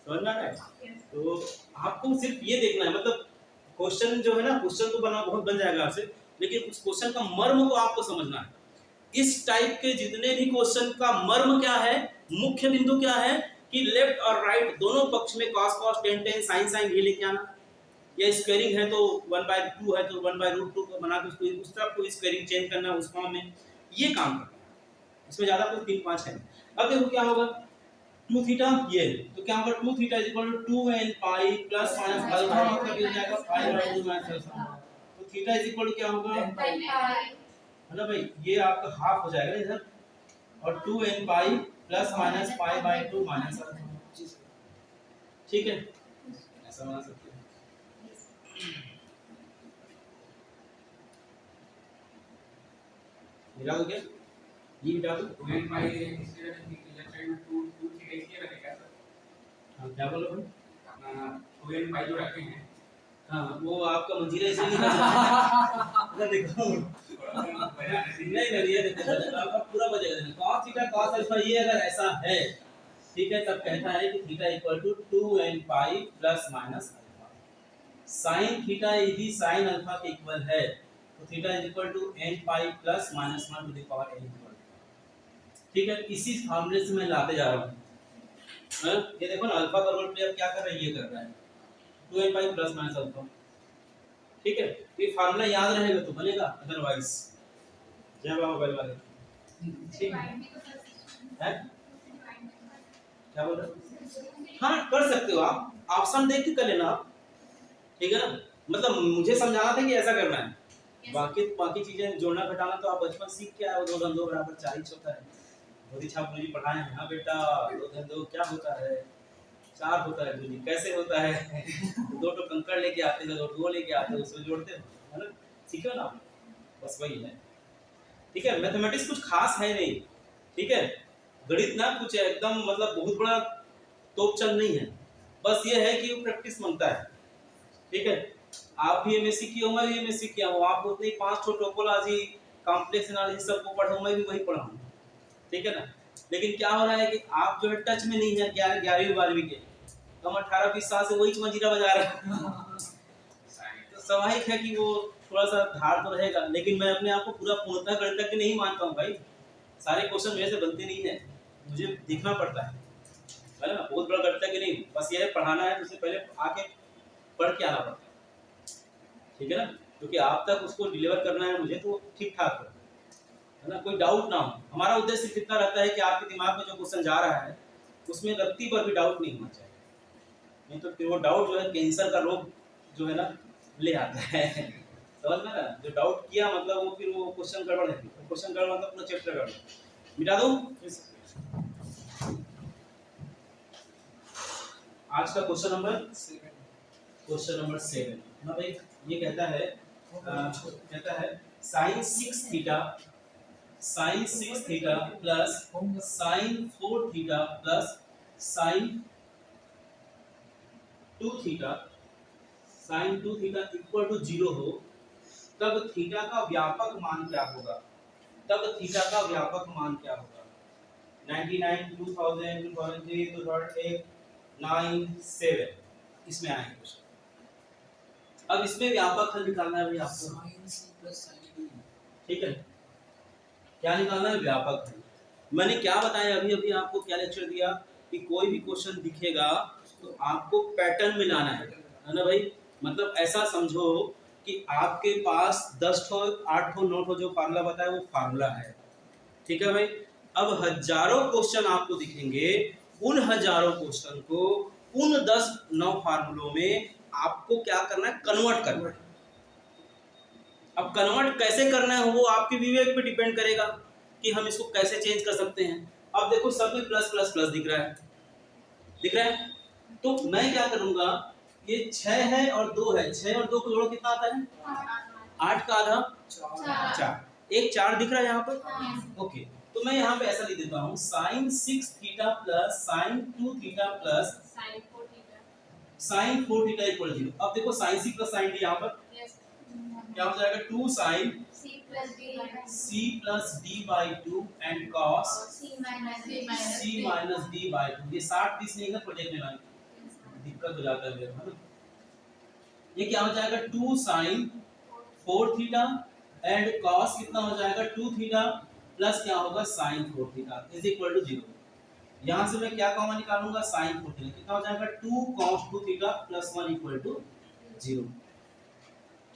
समझ में आ रहा है? तो आपको सिर्फ ये देखना है, मतलब क्वेश्चन जो है ना, क्वेश्चन तो बना बहुत बन जाएगा आपसे, लेकिन उस क्वेश्चन का मर्म को आपको समझना है। इस टाइप के जितने भी क्वेश्चन का मर्म क्या है, मुख्य बिंदु क्या है कि लेफ्ट और राइट दोनों पक्ष में cos cos tan tan sin sin ये लेके आना, या स्क्वायरिंग है तो 1/2 है तो 1/√2 को बना के उसको उस तरफ को स्क्वायरिंग चेंज करना उस फॉर्म में, ये काम करना है। इसमें ज्यादा कोई 3-5 है। अब देखो क्या होगा, 2 थीटा ये तो क्या होगा, 2 theta is equal to 2n pi plus minus alpha, मतलब ये हो जाएगा पाई बाय 2 माइनस अल्फा। तो थीटा इज इक्वल टू क्या होगा, है ना भाई, ये आपका हाफ हो जाएगा इधर, और 2n pi plus minus pi by 2 minus alpha. ठीक है, ऐसा बना सकते हैं। मिला हो क्या, ये मिटा दो। when my instead of left side में 2 थीटा इसलिए रखेगा सर, हाँ क्या बोलो भाई, अपना 2n पाई जो रखे हैं हाँ वो आपका मंजीरा इसलिए नहीं देखो नहीं नहीं, ये देखो आपका पूरा बचेगा। cos थीटा cos अल्फा ये अगर ऐसा है, ठीक है, तब कहता है कि theta equal to 2n pi plus minus alpha. sin theta यदि sin अल्फा के इक्वल है तो theta is equal to n pi plus minus 1 to the power n equal. ठीक है, इसी फार्मूले से मैं लाते जा रहा हूं। ये देखो ना, अल्फा का रोल प्ले अब क्या कर रहा है, ये कर रहा है 2n pi plus minus alpha. ठीक है, ये फार्मूला याद रहेगा तो बनेगा, अदरवाइज जय बाबा बैल वाले। ठीक है, क्या बोल रहे हो? हाँ कर सकते हो आप, ऑप्शन देख के कर लेना आप, ठीक है ना। मतलब मुझे समझाना था कि ऐसा करना है, Yes. बाकी बाकी चीजें जोड़ना घटाना तो आप बचपन सीख के आए हो, 2 धन 2 बराबर 4 ही होता है। मोदी छाप जी पढ़ाए हैं, हाँ बेटा 2 धन 2 क्या होता है, 4 होता है जी, कैसे होता है? 2 तो कंकड़ लेके आते हैं, 2 लेके आते हैं, उसमें जोड़ते हो, है ना? सीखे हो ना आप? बस वही है। ठीक है, मैथमेटिक्स कुछ खास है नहीं, ठीक है, गणित ना कुछ एकदम मतलब बहुत बड़ा तोपचंद नहीं है, बस ये है कि वो प्रैक्टिस मांगता है। ठीक है, आप भी एमएससी किए हो, मैं भी एमएससी किया हूँ, आप उतने 5 टोपोलॉजी कॉम्प्लेक्स एनालिसिस सबको पढ़ा हूँ, मैं भी वही पढ़ा हूँ, ठीक है ना? लेकिन क्या हो रहा है कि आप जो है टच में नहीं है 11वीं 12वीं के, हम 18-20 साल से वही मंजीरा बजा रहे हैं। तो स्वाभाविक है कि वो थोड़ा सा धार तो रहेगा, लेकिन मैं अपने आप को पूरा पूर्णतः गणितज्ञ नहीं मानता हूँ भाई, सारे क्वेश्चन मेरे से बनते नहीं है, मुझे देखना पड़ता है ना? बहुत बड़ा गणितज्ञ नहीं, बस ये है पढ़ाना है, उससे पहले आके पढ़ के आना पड़ता है, ठीक है ना? क्योंकि आप तक उसको डिलीवर करना है मुझे, तो ठीक ठाक है ना, कोई डाउट ना हो। हमारा उद्देश्य सिर्फ इतना रहता है कि आपके दिमाग में जो क्वेश्चन जा रहा है उसमें रत्ती पर भी डाउट नहीं होना चाहिए, नहीं तो फिर वो डाउट जो है कैंसर का रोग जो है ना ले आता है। समझ में ना? जो डाउट किया मतलब वो फिर वो क्वेश्चन गड़बड़ है, क्वेश्चन गड़बड़ मतलब पूरा चैप्टर गड़बड़। मिटा दूं आज का क्वेश्चन नंबर 7 ना भाई, ये कहता है sin 6 theta plus sin 4 theta plus sin 2 theta equal to 0 हो, तब थीटा का व्यापक मान क्या होगा? 99, 2000, 2003, 2008, 9, 7 इसमें आएंगे क्वेश्चन। अब इसमें व्यापक हल निकालना है भाई आपको, ठीक है? क्या निकालना है? व्यापक हल। मैंने क्या बताया अभी आपको, क्या लेक्चर दिया कि कोई भी क्वेश्चन दिखेगा तो आपको पैटर्न में लाना है ना भाई? मतलब ऐसा समझो कि आपके पास 10 ठो 8 ठो 9 ठो जो फार्मूला बताया वो फार्मूला है, ठीक है भाई? अब हजारों क्वेश्चन आपको दिखेंगे, उन हजारों क्वेश्चन को उन 10-9 फार्मूलों में आपको क्या करना है? कन्वर्ट करना है। अब कन्वर्ट कैसे करना है वो आपके विवेक पे डिपेंड करेगा कि हम इसको कैसे चेंज कर सकते हैं। अब देखो सब में प्लस प्लस प्लस दिख रहा है, तो मैं क्या करूंगा, ये 6 है और 2 है, 6 और 2 को जोड़ो कितना आता है? 8 का आधा 4, एक 4 दिख रहा है यहाँ पर, ओके। तो मैं यहाँ पे ऐसा लिख देता हूँ sin 6 theta plus sin 2 theta plus sin 4 theta equal 0। अब देखो sin c plus sin d यहाँ पर क्या हो जाएगा? 2 sin c plus d by 2 and cos c minus d by 2। ये 60-30 नहीं है प्रोजेक्ट में, दिक्कत हो जाता है मेरे, है ना? ये क्या हो जाएगा? 2 sin 4 थीटा एंड cos कितना हो जाएगा? 2 थीटा प्लस क्या होगा? sin 4 theta is equal to 0। यहाँ से मैं क्या कॉमन निकालूंगा? sin 4 थीटा कितना हो जाएगा? 2 cos 2 theta plus 1 equal to 0,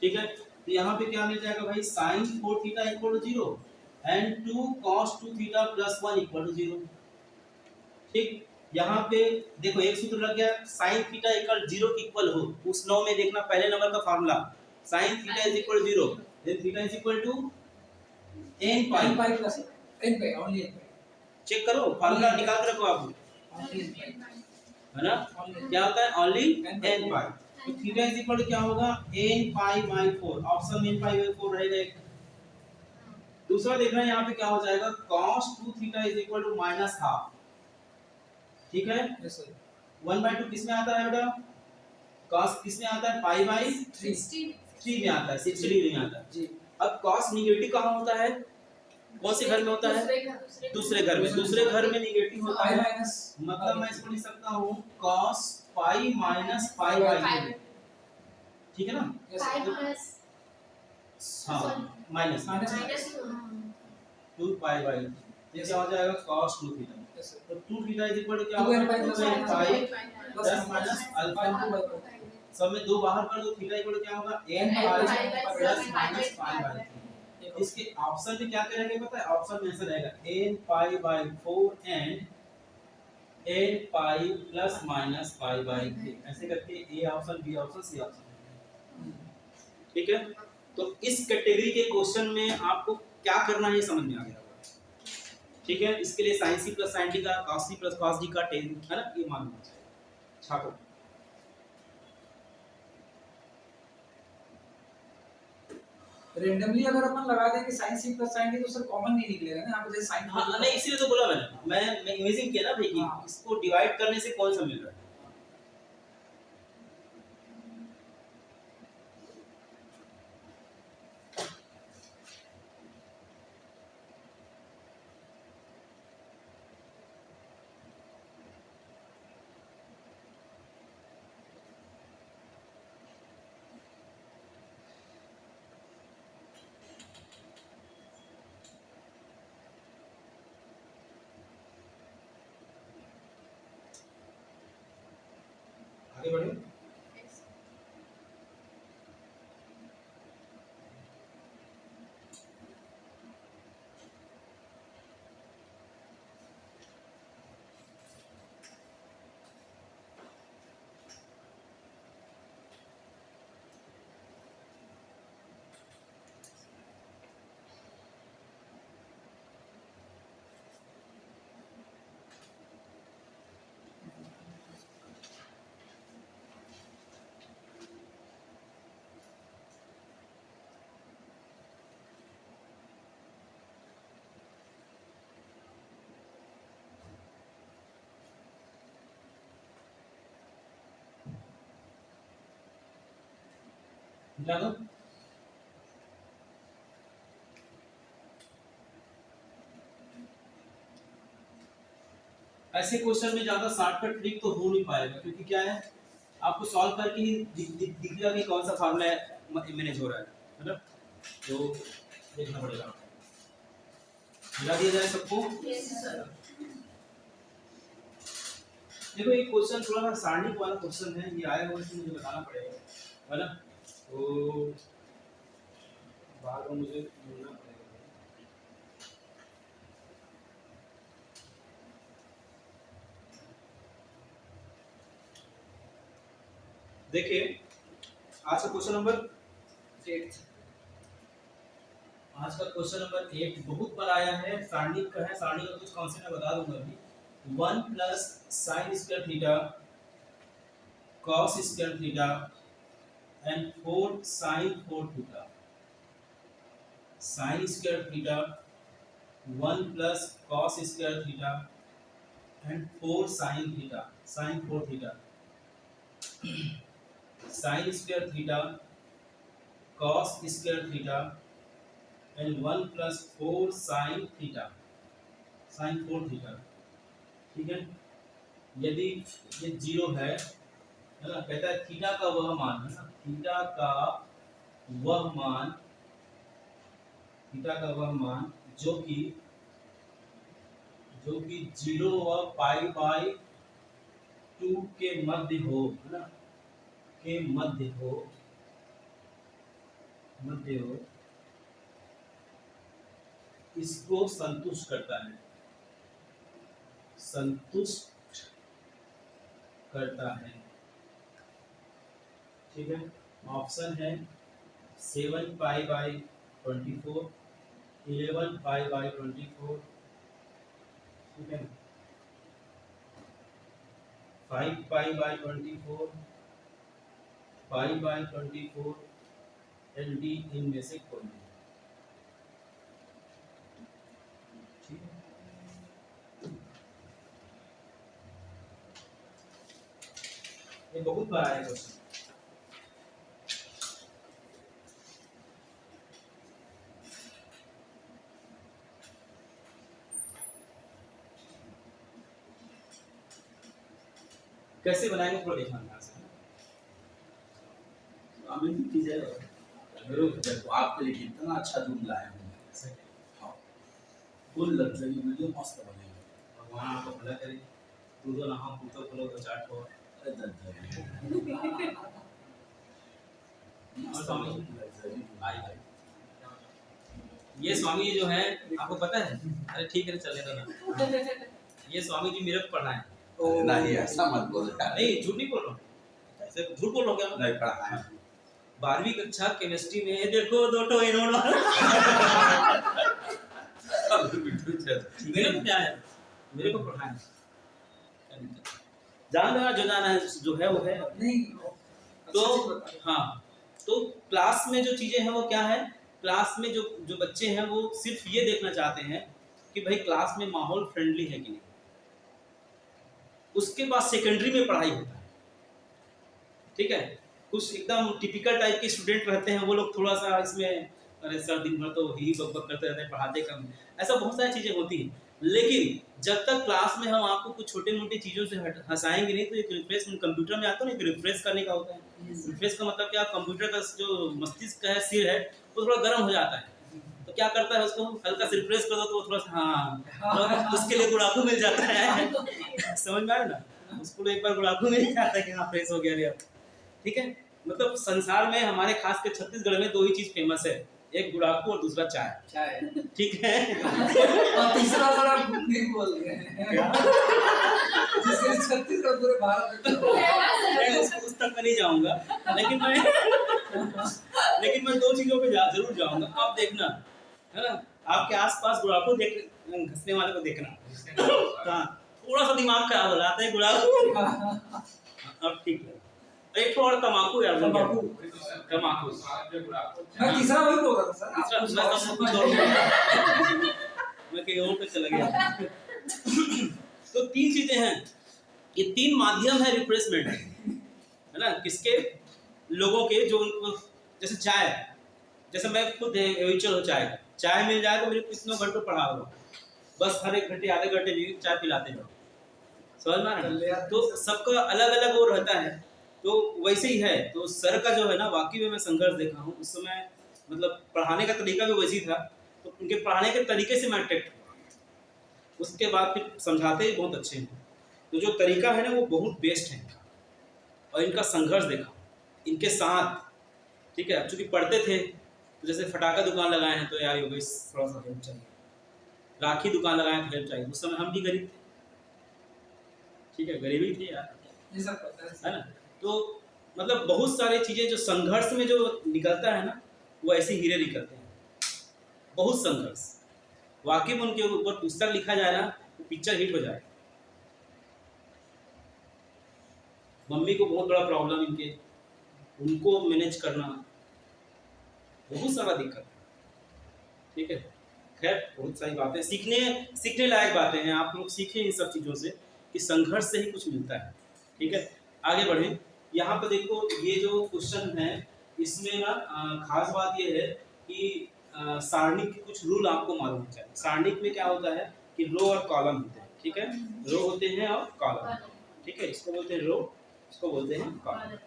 ठीक है? तो यहाँ पे क्या मिल जाएगा भाई? sin 4 theta equal to 0 and 2 cos 2 theta plus 1 equal to 0, ठीक? यहाँ पे देखो एक सूत्र लग गया, sin थीटा इक्वल 0 के इक्वल हो, उस लॉ में देखना पहले नंबर का formula, sin theta is equal to 0 then theta is equal to n pi plus n pi only n pi. Check करो, फार्मूला निकाल के रखो आप, है ना? क्या होता है? Only n pi. तो थीटा इज इक्वल टू क्या होगा? n पाई बाय 4, ऑप्शन में n पाई बाय 4 रहेगा एक। दूसरा देखना है यहाँ पे क्या हो जाएगा? cos 2 theta is equal to minus half, ठीक है? Yes sir. 1/2 किस में आता है बेटा? cos किस में आता है? पाई बाई 3 में आता है, 60 में आता है जी। अब cos निगेटिव कहाँ होता है? कौन से घर में होता है? दूसरे घर में। दूसरे घर में निगेटिव होता पाई है, माइनस मतलब मैं इसको लिख सकता हूँ cos pi minus pi by 2, ठीक है ना? Yes sir. हाँ माइनस माइनस 2 पाई बाई, ये क्या हो जाएगा? cos 2 theta. Yes sir. तो 2 थीटा इज इक्वल टू क्या 2n होगा? पाई 2n pi plus minus alpha, 2/4। सब में 2 बाहर कर दो, थीटा इक्वल टू क्या होगा? n pi plus minus pi by 3। इसके ऑप्शन में क्या करेंगे पता है? ऑप्शन में ऐसा रहेगा n pi by 4 and n pi plus minus pi by 3, ऐसे करके A option, B option, C option. ठीक है, तो इस कैटेगरी के क्वेश्चन में आपको क्या करना है ये समझ में आ गया होगा। ठीक है, इसके लिए sin c plus sin d का cos c plus cos d का tan है ना, ये मालूम होना चाहिए। छापो। रेंडमली अगर अपन लगा देंगे sin c plus sin d तो सर कॉमन नहीं निकलेगा ना, यहाँ पे जैसे sin हाँ नहीं, इसीलिए तो बोला मैं इमेजिन किया ना भाई कि हाँ। इसको डिवाइड करने से कौन सा मिल रहा है। आगे बढ़े। मिला दो। ऐसे क्वेश्चन में ज्यादा शॉर्टकट ट्रिक तो हो नहीं पाएगा, क्योंकि क्या है, आपको सॉल्व करके ही दिखेगा कि कौन सा फार्मूला मैनेज हो रहा है ना, तो देखना पड़ेगा। मिला दिया जाए सबको। Yes sir. देखो एक क्वेश्चन थोड़ा सा सारणी वाला क्वेश्चन है, ये आया हुआ है, मुझे बताना पड़ेगा है ना, तो बाद में मुझे ढूंढना पड़ेगा। देखिए आज का क्वेश्चन नंबर 8 आज का क्वेश्चन नंबर 8 बहुत बार आया है, सारणी का है, सारणी का कुछ कॉन्सेप्ट मैं बता दूंगा अभी। 1 plus sine square theta cos square theta and 4 sine 4 theta. Sine square theta 1 plus cos square theta and 4 sine theta, sine 4 theta. Sine square theta cos square theta and 1 plus 4 sine theta, sine 4 theta. ठीक है, यदि ये 0 है ना, कहता है थीटा का वह मान है ना, थीटा का वह मान, थीटा का वह मान जो कि 0 और पाई बाई 2 के मध्य हो, है ना, के मध्य हो, इसको संतुष्ट करता है, संतुष्ट करता है। ठीक है, ऑप्शन है 7 पाई बाई 24, 11 पाई बाई 24, ठीक है, 5 pi by 24, pi by 24 and D इनमें से कोई नहीं। ठीक है, ये बहुत बार आया क्वेश्चन। कैसे बनाएंगे थोड़ा देखना ध्यान से। अमित की जय जरूर, देखो आपके लिए कितना अच्छा दूध लाया हूँ। हाँ, फुल लग्जरी वीडियो मस्त बनेगा। भगवान आपको भला करे, दूधो नहा पूतो फलो तो चाट हो। अरे लग्जरी और स्वामी लग्जरी आई भाई, ये स्वामी जी जो है आपको पता है, अरे ठीक है चलने दो ना, ये स्वामी जी मेरे को पढ़ाए। नहीं ऐसा मत बोलो यार। नहीं झूठ नहीं बोल रहा हूँ, ऐसे झूठ बोल रहा हूँ क्या मैं? नहीं पढ़ाया। 12वीं कक्षा केमिस्ट्री में ये देखो दो टो इनोड वाला मेरे को क्या है, मेरे को पढ़ाना है, जान रहा जो जाना है जो है वो है। नहीं तो हाँ, तो क्लास में जो चीजें हैं वो क्या है, क्लास में जो जो बच्चे हैं वो सिर्फ ये देखना चाहते हैं कि भाई क्लास में माहौल फ्रेंडली है कि नहीं। उसके बाद सेकेंडरी में पढ़ाई होता है, ठीक है। कुछ एकदम टिपिकल टाइप के स्टूडेंट रहते हैं, वो लोग थोड़ा सा इसमें अरे सर दिन भर तो ही बक करते रहते हैं, पढ़ाते कम, ऐसा बहुत सारी चीजें होती हैं। लेकिन जब तक क्लास में हम आपको कुछ छोटे मोटे चीज़ों से हंसाएंगे नहीं, तो एक रिफ्रेश कंप्यूटर में आता है ना, एक रिफ्रेश करने का होता है। रिफ्रेश का मतलब क्या, कंप्यूटर का जो मस्तिष्क है, सिर है, वो थोड़ा गर्म हो जाता है, तो क्या करता है उसको हल्का से रिफ्रेश कर दो तो वो थोड़ा सा हाँ, उसके लिए गुड़ाखू मिल जाता है समझ में आया ना, उसको एक बार गुड़ाखू मिल जाता है कि हाँ फ्रेश हो गया भैया, ठीक है। मतलब संसार में हमारे खास कर छत्तीसगढ़ में 2 ही चीज फेमस है, एक गुड़ाखू और दूसरा चाय, ठीक है। और तीसरा बड़ा नहीं बोल रहे हैं जिससे छत्तीसगढ़ पूरे भारत में उस तक मैं नहीं जाऊंगा, लेकिन मैं 2 चीजों पे जरूर जाऊंगा, आप देखना है ना, आपके आसपास गुड़ाखू घसने वाले को देखना, थोड़ा सा दिमाग खराब हो जाता है गुड़ाखू। अब ठीक है, एक और तमाकू यार, तमाकू मैं तीसरा वही बोल रहा था सर, मैं कहीं और पे चला गया। तो 3 चीजें हैं, ये 3 माध्यम है रिफ्रेशमेंट, है ना, किसके, लोगों के, जो उनको जैसे चाय, जैसे मैं खुद हैबिचुअल हो चाय मिल जाए तो मेरे कितनों घंटों पढ़ा हुआ, बस हर एक घंटे आधे घंटे भी चाय पिलाते जाओ, समझ में आ रहा है। तो सबका अलग अलग वो रहता है, तो वैसे ही है। तो सर का जो है ना, वाकई में मैं संघर्ष देखा हूँ, उस समय मतलब पढ़ाने का तरीका भी वैसी था, तो उनके पढ़ाने के तरीके से मैं अट्रैक्ट हुआ, उसके बाद फिर समझाते ही बहुत अच्छे हैं, तो जो तरीका है ना वो बहुत बेस्ट है इनका, और इनका संघर्ष देखा इनके साथ, ठीक है। अब चूँकि पढ़ते थे तो जैसे फटाका दुकान लगाए हैं तो यार योगेश थोड़ा सा हेल्प चाहिए, राखी दुकान लगाए तो हेल्प चाहिए, उस समय हम भी गरीब थे, ठीक है, गरीबी थी यार, ये सब पता है ना। तो मतलब बहुत सारी चीज़ें जो संघर्ष में जो निकलता है ना, वो ऐसे हीरे निकलते हैं, बहुत संघर्ष, वाकई में उनके ऊपर पुस्तक लिखा जाए ना तो पिक्चर हिट हो जाए। मम्मी को बहुत बड़ा प्रॉब्लम इनके, उनको मैनेज करना, बहुत सारा दिक्कत, ठीक है। खैर बहुत सारी बातें सीखने लायक बातें हैं, आप लोग सीखें इन सब चीज़ों से कि संघर्ष से ही कुछ मिलता है, ठीक है। आगे बढ़ें, यहाँ पर देखो ये जो क्वेश्चन है इसमें ना खास बात ये है कि सारणिक के कुछ रूल आपको मालूम होना चाहिए। सारणिक में क्या होता है कि रो और कॉलम होते हैं, ठीक है, रो होते हैं और कॉलम, ठीक है, इसको बोलते हैं रो, इसको बोलते हैं कॉलम।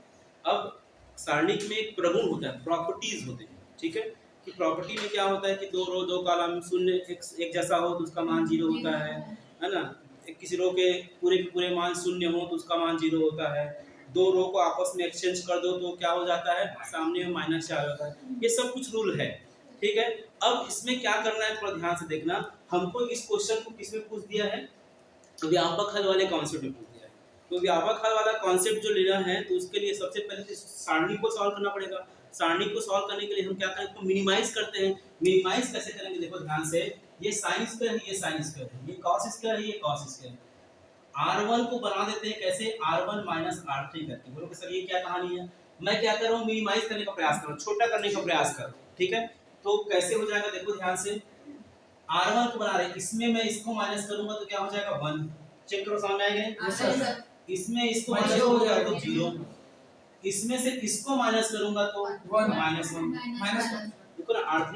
अब सारणिक में एक प्रगुण होता है, प्रॉपर्टीज होते हैं, ठीक है, कि प्रॉपर्टी में क्या होता है कि 2 रो 2 कॉलम शून्य एक जैसा हो तो उसका मान 0 होता है ना, किसी रो के पूरे मान शून्य हो तो उसका मान 0 होता है, 2 रो को आपस में एक्सचेंज कर दो तो क्या हो जाता है, सामने में -4 होता है, ये सब कुछ रूल है, ठीक है। अब इसमें क्या करना है थोड़ा ध्यान से देखना, हमको इस क्वेश्चन को किसमें पूछ दिया है, तो व्यापक हल वाले कॉन्सेप्ट में पूछ दिया है। तो व्यापक हल वाला कॉन्सेप्ट जो लेना है तो उसके लिए सबसे पहले तो सारणी को सॉल्व करना पड़ेगा। सारणी को सॉल्व करने के लिए हम क्या करें, तो मिनिमाइज करते हैं। मिनिमाइज कैसे करेंगे, देखो ध्यान से, ये साइन स्क्वायर है, ये साइन स्क्वायर है, ये कॉस स्क्वायर है, ये कॉस स्क्वायर है, R1 को बना देते हैं कैसे, R1 माइनस R3 करके। बोलो कि सर ये क्या कहानी है, मैं क्या कर रहा हूँ, मिनिमाइज करने का प्रयास कर रहा हूँ, छोटा करने का प्रयास कर रहा हूँ, ठीक है। तो कैसे हो जाएगा, देखो ध्यान से, R1 को बना रहे, इसमें मैं इसको माइनस करूंगा तो क्या हो जाएगा 1, चेक करो सामने आएगा, इसमें इसको माइनस करूंगा तो 0, इसमें से इसको माइनस करूंगा तो -1 देखो ना, R3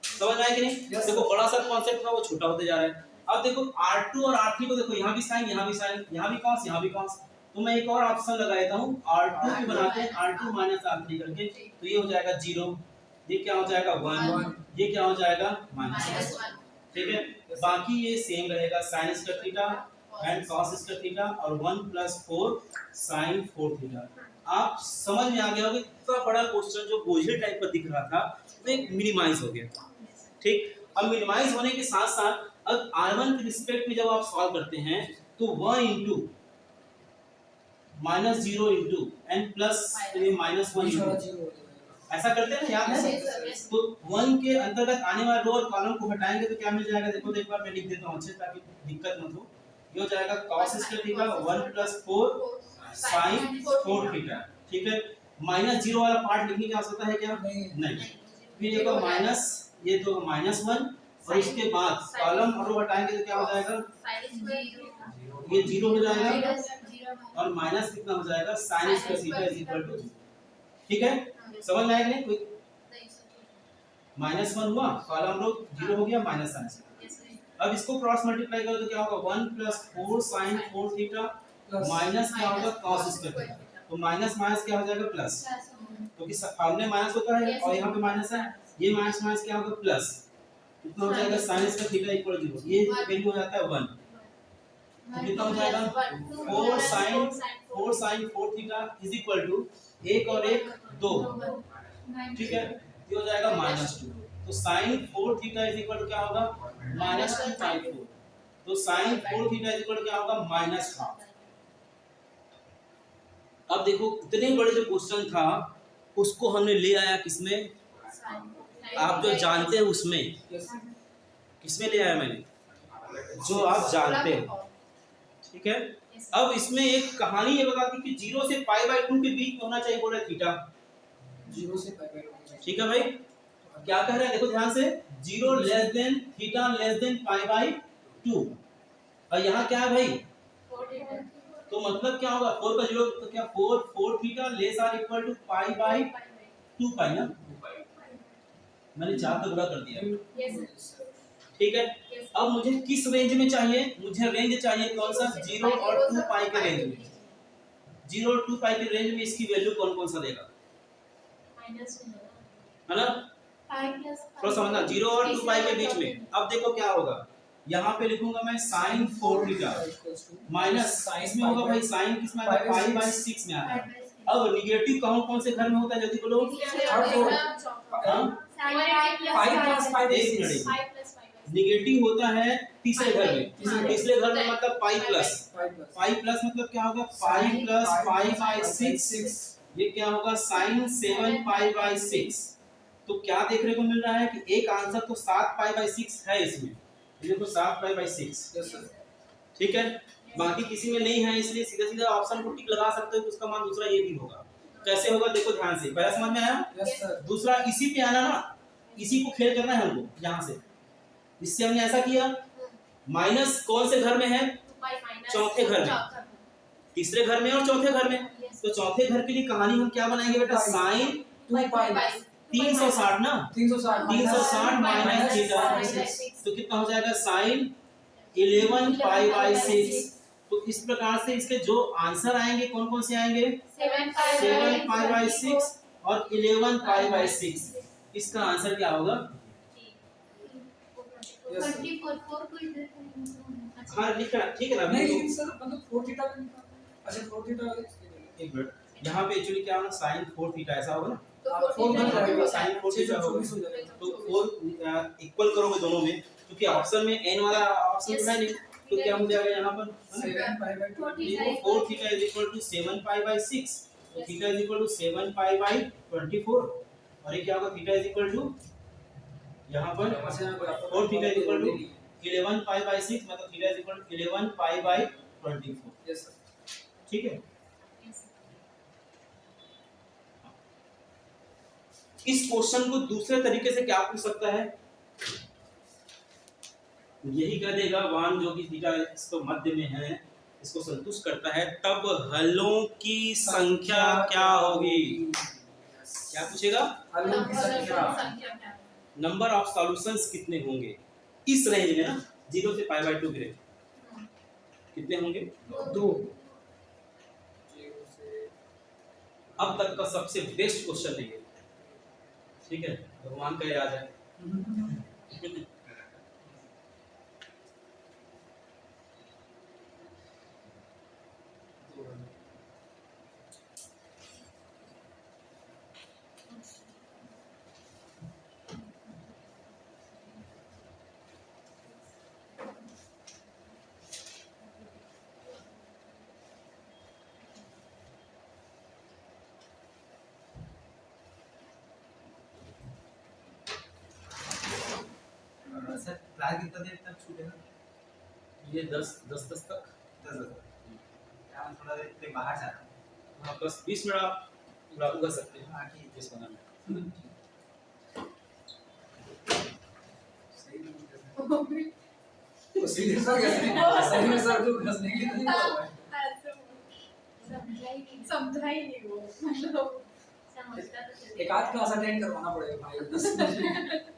समझ आया कि नहीं। देखो बड़ा सा कॉन्सेप्ट था वो छोटा होते जा रहा है। अब देखो R2 और R3 को देखो, यहाँ भी साइन, यहाँ भी साइन, यहाँ भी कॉस, यहाँ भी कॉस, तो मैं एक और ऑप्शन लगा देता हूँ, R2 को बनाते हैं R2 माइनस R3 करके, तो ये हो जाएगा 0, ये क्या हो जाएगा 1, ये क्या हो जाएगा -1, ठीक है। बाकी ये सेम रहेगा, sign square theta and cos square theta और 1 + 4 sin 4 थीटा। आप समझ में आ गया होगा, इतना बड़ा क्वेश्चन जो बोझिल टाइप का दिख रहा था तो एक मिनिमाइज हो गया, ठीक। अब मिनिमाइज होने के साथ साथ अब R1 के रिस्पेक्ट में जब आप सॉल्व करते हैं तो 1 × minus zero into n plus minus one थोड़ा इंटू, जीरो हो जाएगा। ऐसा करते हैं ना, याद है? Yes, sir, yes. तो 1 के अंतर्गत आने वाले रो और कॉलम को हटाएंगे तो क्या मिल जाएगा? देखो तो एक बार मैं लिख देता हूं अच्छे ताकि दिक्कत मत हो। ये हो जाएगा cos square theta 1 plus 4 sin 4 theta, ठीक है। माइनस जीरो वाला पार्ट लिखने की आवश्यकता है क्या? नहीं। फिर देखो माइनस, ये तो माइनस 1 और इसके बाद कॉलम और रो हटाएंगे तो क्या हो जाएगा? ये जीरो हो जाएगा और माइनस कितना हो जाएगा? sin square theta is equal to, ठीक है। समझ में आया कि नहीं? कोई माइनस 1 हुआ, कॉलम रो जीरो हो गया, माइनस साइन स्क्वायर। अब इसको क्रॉस मल्टीप्लाई करो तो क्या होगा? 1 प्लस 4 sin 4 थीटा माइनस क्या होगा? cos square theta. तो माइनस माइनस क्या हो जाएगा? प्लस, क्योंकि सामने माइनस होता है और यहाँ पे माइनस है, ये माइनस माइनस क्या होगा? प्लस। कितना हो जाएगा? sin स्क्वायर थीटा इक्वल 0, ये वैल्यू हो जाता है 1। तो कितना हो जाएगा? 4 sin 4 theta is equal to 1 और 1 2, ठीक है। ये हो जाएगा -2। तो sin 4 theta is equal to क्या होगा? -2 sin 4। तो sin 4 theta is equal to क्या होगा? -हाफ। अब देखो इतने बड़े जो क्वेश्चन था उसको हमने ले आया किसमें? आप जो जानते हैं उसमें। किसमें ले आया मैंने? जो आप जानते हो, ठीक है। अब इसमें एक कहानी ये बताती कि 0 से π/2 के बीच में होना चाहिए, बोल रहे थीटा। 0 से π/2, ठीक है भाई, क्या कह रहा है देखो ध्यान से, 0 less than theta less than π/2। और यहाँ क्या है भाई? तो मतलब क्या होगा? 4 का 0 तो क्या 4 theta less or equal to π/2 pi ना। मैंने 4 का गुणा कर दिया, ठीक है। अब मुझे किस रेंज में चाहिए? मुझे रेंज चाहिए कौन सा? 0 और 2 पाई के रेंज में। 0 और 2 पाई के रेंज में इसकी वैल्यू कौन कौन सा देगा? है ना? थोड़ा समझना, 0 और 2 पाई के बीच में। अब देखो क्या होगा, यहाँ पे लिखूंगा मैं sin 4 थीटा माइनस इसमें होगा भाई sin किसमें आता है? π/6 में आता है। अब निगेटिव कौन से घर में होता है? जल्दी बोलो। हाँ? निगेटिव होता है तीसरे घर में। तीसरे घर में मतलब पाई प्लस मतलब क्या होगा? Pi plus π/6। ये क्या होगा? sin 7 π/6। तो क्या देखने को मिल रहा है कि एक आंसर तो 7 π/6 है इसमें, ये देखो 7 π/6, ठीक है। बाकी किसी में नहीं है, इसलिए सीधा सीधा ऑप्शन को टिक लगा सकते हो, उसका मान दूसरा ये भी होगा। कैसे होगा देखो ध्यान से, पहला समझ में आया? Yes sir. दूसरा इसी पे आना ना, इसी को खेल करना है हमको। यहाँ से इससे हमने ऐसा किया, माइनस कौन से घर में है? चौथे घर में, तीसरे घर में और चौथे घर में। तो चौथे घर के लिए कहानी हम क्या बनाएंगे बेटा? साइन 360 ना, 360 माइनस थीटा, तो कितना हो जाएगा? साइन 11 π/6। तो इस प्रकार से इसके जो आंसर आएंगे कौन कौन से आएंगे? 7 π/6 और 11 π/6। इसका आंसर क्या होगा? हाँ लिखा, ठीक है ना? नहीं लेकिन सर मतलब 4 थीटा का निकाल, अच्छा 4 थीटा एक मिनट, यहाँ पे एक्चुअली क्या होगा? sin 4 थीटा ऐसा होगा ना, आप 4 कर जाएगा, sin 4 थीटा होगा। 24 हो जाएगा। तो 4 इक्वल करोगे दोनों में, क्योंकि ऑप्शन में n वाला ऑप्शन तो है नहीं, तो क्या हो जाएगा यहाँ पर? 7 π/2 देखो 4 थीटा इज इक्वल टू 7 π/6, तो थीटा इज इक्वल टू 7 π/24। और ये क्या होगा? थीटा इज इक्वल टू यहाँ पर 4 थीटा इज इक्वल टू 11 π/6, मतलब theta is equal to 11 π/24। Yes sir. ठीक है। इस क्वेश्चन को दूसरे तरीके से क्या पूछ सकता है? यही कह देगा वन जो कि थीटा इसको मध्य में है, इसको संतुष्ट करता है, तब हलों की संख्या क्या होगी? क्या पूछेगा? हलों की संख्या, नंबर ऑफ सॉल्यूशंस कितने होंगे इस रेंज में ना, 0 से π/2 के रेंज कितने होंगे? 2। अब तक का सबसे बेस्ट क्वेश्चन है ये, ठीक है। भगवान का याद है। सर क्लास कितना देर तक छूटेगा? ये 10 तक 10 बजे। यार थोड़ा देर के बाहर जाना है। हाँ, बस 20 मिनट आप लागू कर सकते हैं। हाँ ठीक है। 20 मिनट। तो सीधे सर सही में सर को घसने के लिए नहीं बोल रहा है। समझा ही नहीं वो मतलब समझता तो चले। एक आध क्लास अटेंड करवाना पड़ेगा भाई 10 मिनट।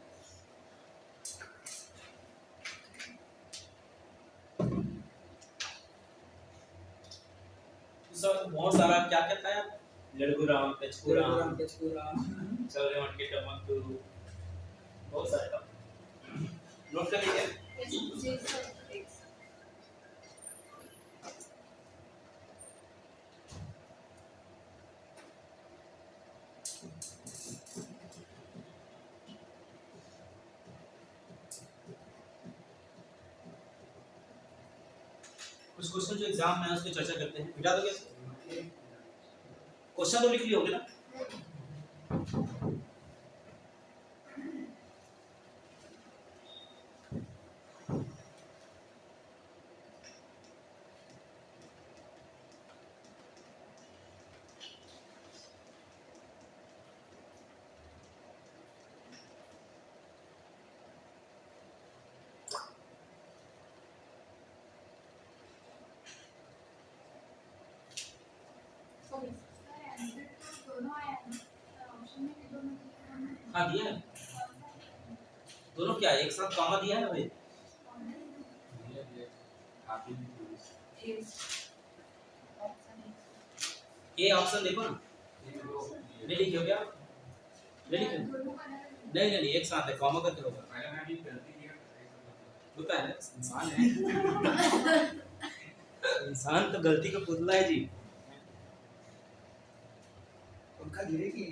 सर बहुत सारा क्या कहता है आप, लड़गुराम कचकुराम पेचकुराम चल रहे मटके टमक बहुत सारे था। नोट कर लीजिए। जी सर एक कुछ क्वेश्चन जो एग्जाम में है उस पर चर्चा करते हैं। मिटा दोगे क्वेश्चन तो लिख लिए होगे ना? सॉरी सर आंसर तो दोनों आया है ऑप्शन में भी दोनों हाँ दिया है। दोनों क्या एक साथ कॉमा दिया है भाई? आप ही ए ऑप्शन देखो ना, नहीं लिखे हो क्या? नहीं लिखे? नहीं नहीं एक साथ है, कॉमा करके होगा। मैडम ने भी गलती किया होता है, इंसान है। इंसान तो गलती का पुतला है जी। उनका धीरे की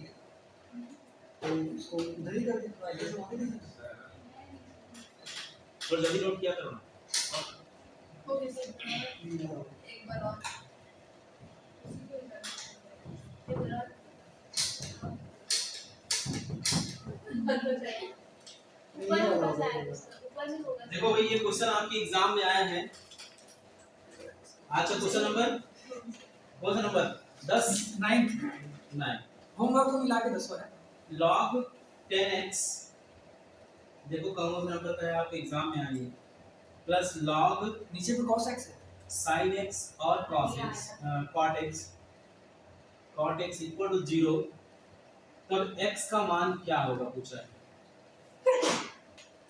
तो उसको उधर ही कर दे तो ऐसे वहां नहीं थोड़ा जल्दी नोट किया करो ना। ओके सर एक बार और एक बार और ऊपर से होगा देखो भाई ये क्वेश्चन आपके एग्जाम में आया है। आज का क्वेश्चन नंबर कौन सा नंबर? 10 9 होमवर्क को मिला के 10 है। log 10x देखो कौन सा नंबर का है आपके एग्जाम में आई है, प्लस log नीचे पे cos x है। sin x और cos x cot x equal to 0, तब x का मान क्या होगा पूछा है।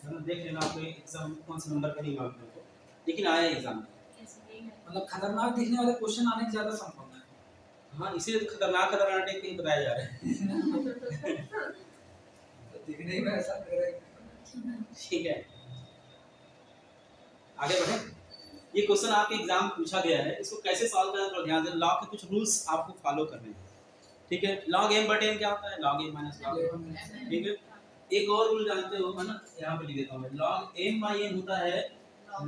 मतलब देख लेना आपको एग्जाम कौन सा नंबर का नहीं मालूम है, लेकिन आया एग्जाम में। मतलब खतरनाक दिखने वाले क्वेश्चन आने की ज्यादा संभावना है। हाँ इसीलिए तो खतरनाक टाइप के बताया जा रहा है। तो दिखने में ऐसा लग रहा है। ठीक है आगे बढ़े। ये क्वेश्चन आपके एग्जाम में पूछा गया है, इसको कैसे सॉल्व करना थोड़ा ध्यान दें। लॉग के कुछ रूल्स आपको फॉलो करने हैं, ठीक है। log m बटे n क्या होता है? log m minus log n, ठीक है। एक और रूल जानते हो है ना, यहाँ पे लिख देता हूँ मैं। log m बाई n होता है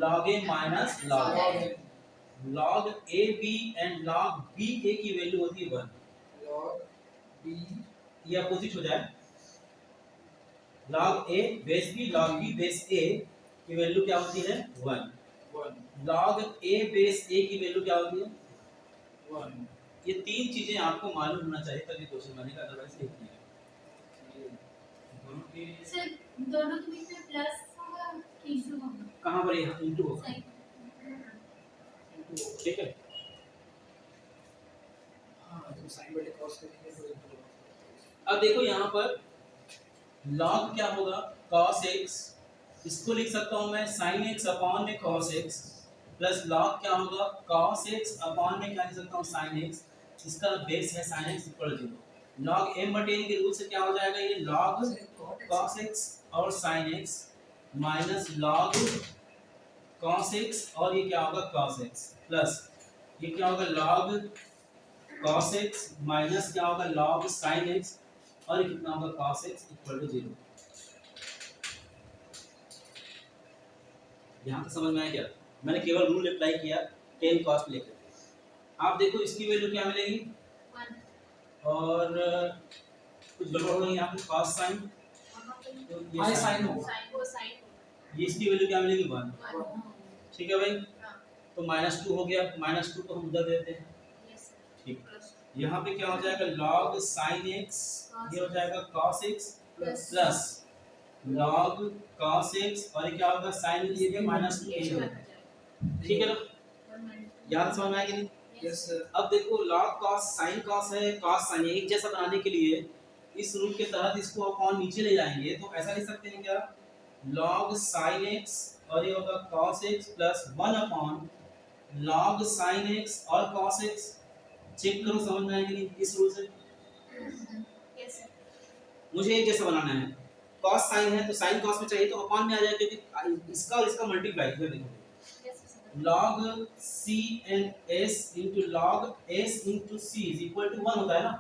log m minus log n। log a b and log b a की वैल्यू होती है 1। log b ये अपोजिट हो जाए, log a base b log b base a की वैल्यू क्या होती है 1। log a बेस a की वैल्यू क्या होती है 1। ये तीन चीजें आपको मालूम होना चाहिए तभी क्वेश्चन बनेगा, अदरवाइज नहीं बनेगा। सर दोनों के बीच में प्लस होगा कि इनटू होगा? कहां पर ये इनटू होगा, सही ठीक है। हां तो sin बटे cos करेंगे तो अब देखो यहाँ पर log क्या होगा cos x, इसको लिख सकता हूँ मैं sin x अपॉन में cos x, प्लस log क्या होगा cos x अपॉन में क्या लिख सकता हूँ sin x, इसका बेस है sin x equal 0। log m बटे n के रूल से क्या हो जाएगा, ये log cos x और sin x minus log cos x और ये क्या होगा cos x, प्लस ये क्या होगा log cos x माइनस क्या होगा log sin x और ये कितना होगा cos x इक्वल टू 0। यहाँ तक समझ में आया क्या? मैंने केवल रूल अप्लाई किया 10 cos लेकर। आप देखो इसकी वैल्यू क्या मिलेगी 1 और कुछ गड़बड़ हो रही है यहाँ पे cos sin, तो ये हां sin sin होगा। साइन को साइन ये इसकी वैल्यू क्या मिलेगी 1। ठीक है भाई, हाँ। तो -2 हो गया, -2 को हम उधर देते हैं। Yes, sir. ठीक, यहाँ पे क्या हो जाएगा log sin x, ये हो जाएगा cos x Plus. Plus log cos x और ये क्या होगा sin ये भी -2 ठीक है ना, याद समझ में आया कि नहीं? Yes sir. अब देखो log cos sin cos है, cos sin एक जैसा बनाने के लिए इस रूल के तहत इसको अपॉन नीचे ले जाएंगे, तो ऐसा लिख सकते हैं क्या, log sin x और ये होगा cos x plus 1 upon log sin x और cos x। चेक करो समझ में आएगी नहीं इस रूल से। Yes, sir. मुझे एक जैसा बनाना है, cos sin है तो sin cos में चाहिए तो अपॉन में आ जाएगा, क्योंकि इसका और इसका मल्टीप्लाई है। देखो Yes, sir. log c and s into log s into c is equal to 1 होता है ना,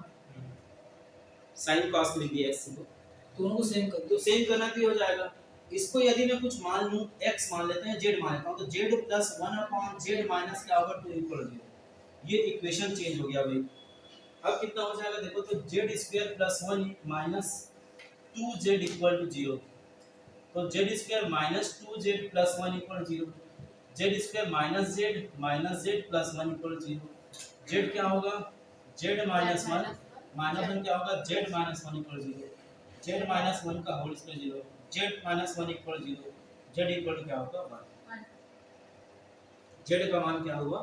sin cos को लिख दिया x को, दोनों को सेम कर तो सेम करना भी हो जाएगा। इसको यदि मैं कुछ मान लूं x मान लेते हैं, z मान लेता हूं, तो z plus 1 upon z minus क्या होगा 2 इक्वल 0। ये इक्वेशन चेंज हो गया भाई। अब कितना हो जाएगा देखो, तो z square plus 1 minus 2z equal to 0, तो z square minus 2z plus 1 equal 0, z square minus z plus 1 equal 0, z क्या होगा z माइनस 1 माइनस 1 क्या होगा z minus 1 equal 0, z minus 1 का whole square 0, z minus 1 equal 0, z equal क्या होगा 1, z का मान क्या हुआ,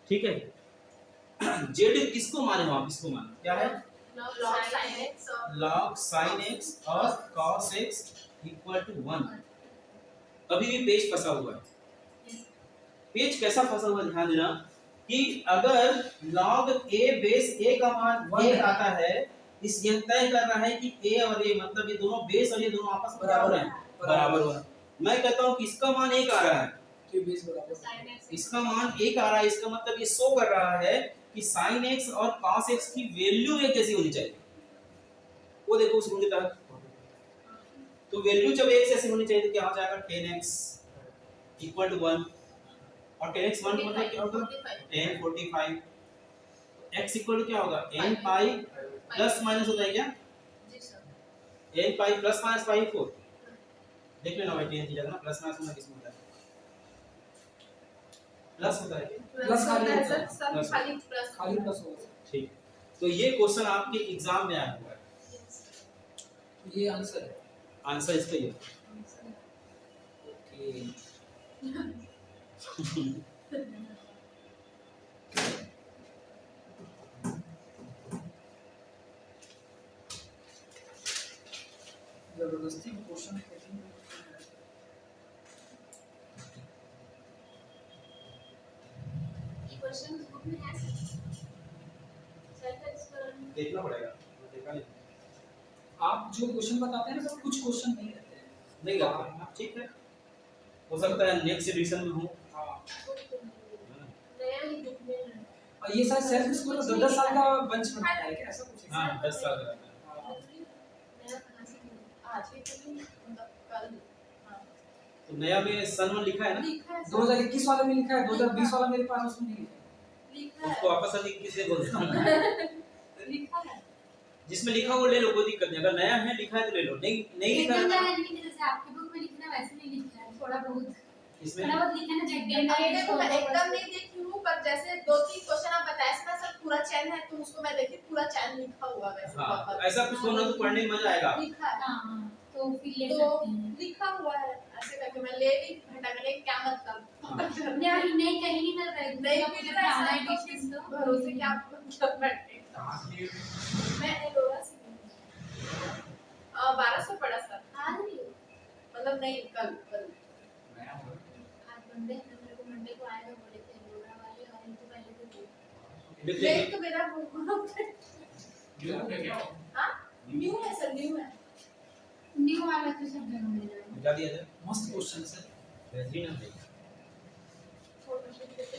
ठीक है। z किसको माने हो आप, इसको माने क्या है, Log sin x और log sin x और cos x इक्वल टू 1। अभी भी पेज फंसा हुआ है। पेज कैसा फंसा हुआ ध्यान देना कि अगर log a बेस a का मान 1 आता है, इस ये तय कर रहा है कि a और a मतलब ये दोनों बेस और ये दोनों आपस में बराबर हैं, बराबर हुआ। मैं कहता हूं कि इसका मान 1 आ रहा है, तो बेस बराबर sin x इसका मान 1 आ रहा है, इसका मतलब ये शो कर रहा है कि sin x और cos x की वैल्यू एक जैसी होनी चाहिए। वो देखो उस रूल के तहत, तो वैल्यू जब एक जैसी होनी चाहिए तो क्या हो जाएगा 10x इक्वल टू 1 और 10x 1 मतलब क्या होगा 10 45, x इक्वल टू क्या होगा n पाई प्लस माइनस होता है क्या, जी sir. n pi plus minus pi 4। देख लेना भाई 10 थीटा ना प्लस माइनस होना किसमें होता है, प्लस होता है क्या? प्लस खाली होता है। सब खाली प्लस खाली प्लस होगा। ठीक, तो ये क्वेश्चन आपके एग्जाम में आया हुआ है, ये आंसर है। आंसर इसका ही है। ओके। जबरदस्ती क्वेश्चन है। ये क्वेश्चन बुक में है सेल्फ एक्सप्लोरेशन। देखना पड़ेगा, मैं देखा नहीं, आप जो क्वेश्चन बताते हैं ना सर, कुछ क्वेश्चन नहीं रहते हैं। नहीं लगा, ठीक है, हो सकता है नेक्स्ट एडिशन में हो। हाँ। नया ही बुक में है। और ये शायद सेल्फ स्कूल 10 साल का बंच बनाता है क्या, ऐसा कुछ है? हाँ 10 साल का। हाँ। नया कहां से आज के दिन मतलब कल। हां तो नया में सन 1 लिखा है ना, लिखा है 2021 वाले में लिखा है, 2020 वाला मेरे पास उसमें नहीं है। लिखा है उसको आपस में किससे बोलते हैं, लिखा है जिसमें लिखा वो ले लो, कोई दिक्कत नहीं। अगर नया है लिखा है तो ले लो, नहीं नहीं लिखा एकदम है नया नहीं लिखा, जैसे आपके बुक में लिखना वैसे नहीं लिखा है, थोड़ा बहुत इसमें थोड़ा बहुत लिखा है ना जगह देखो मैं एकदम नहीं देखी हूं, पर जैसे 2-3 क्वेश्चन आप बताए ना सर, पूरा चैन है तो उसको मैं देखी, पूरा चैन लिखा हुआ वैसे हाँ प्रॉपर ऐसा कुछ होना तो पढ़ने में मजा आएगा। लिखा है। हां तो फिर ले तो सकते हैं। लिखा हुआ है ऐसे करके मैं ले ली घटा के क्या मतलब नहीं नहीं कहीं नहीं मिल रहा है, नहीं मिल रहा है ऑनलाइन तो टीचिंग किस भरोसे क्या मतलब बैठे। मैं एलोरा से 1200 पड़ा सर, आज नहीं मतलब नहीं कल आज मंडे है, मेरे को मंडे को आएगा बोले थे लोरा वाले, और इनसे पहले तो लिख लेट लेंगे। तो मेरा हां न्यू है सर, न्यू है। न्यू वाला तो सब जगह मिल जाएगा। बता दिया जाए मस्त क्वेश्चन सर। बेहतरीन है,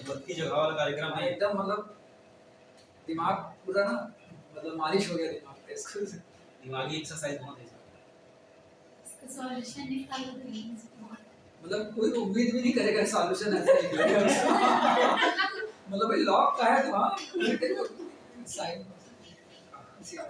बत्ती जगह वाला कार्यक्रम है। एकदम मतलब दिमाग पूरा ना, मतलब मालिश हो गया दिमाग पे इसको। दिमागी एक्सरसाइज बहुत है। इसका सॉल्यूशन निकालो तो नहीं मतलब कोई उम्मीद भी नहीं करेगा सॉल्यूशन ऐसा निकलेगा। मतलब भाई लॉक का है तो हाँ साइन सही है।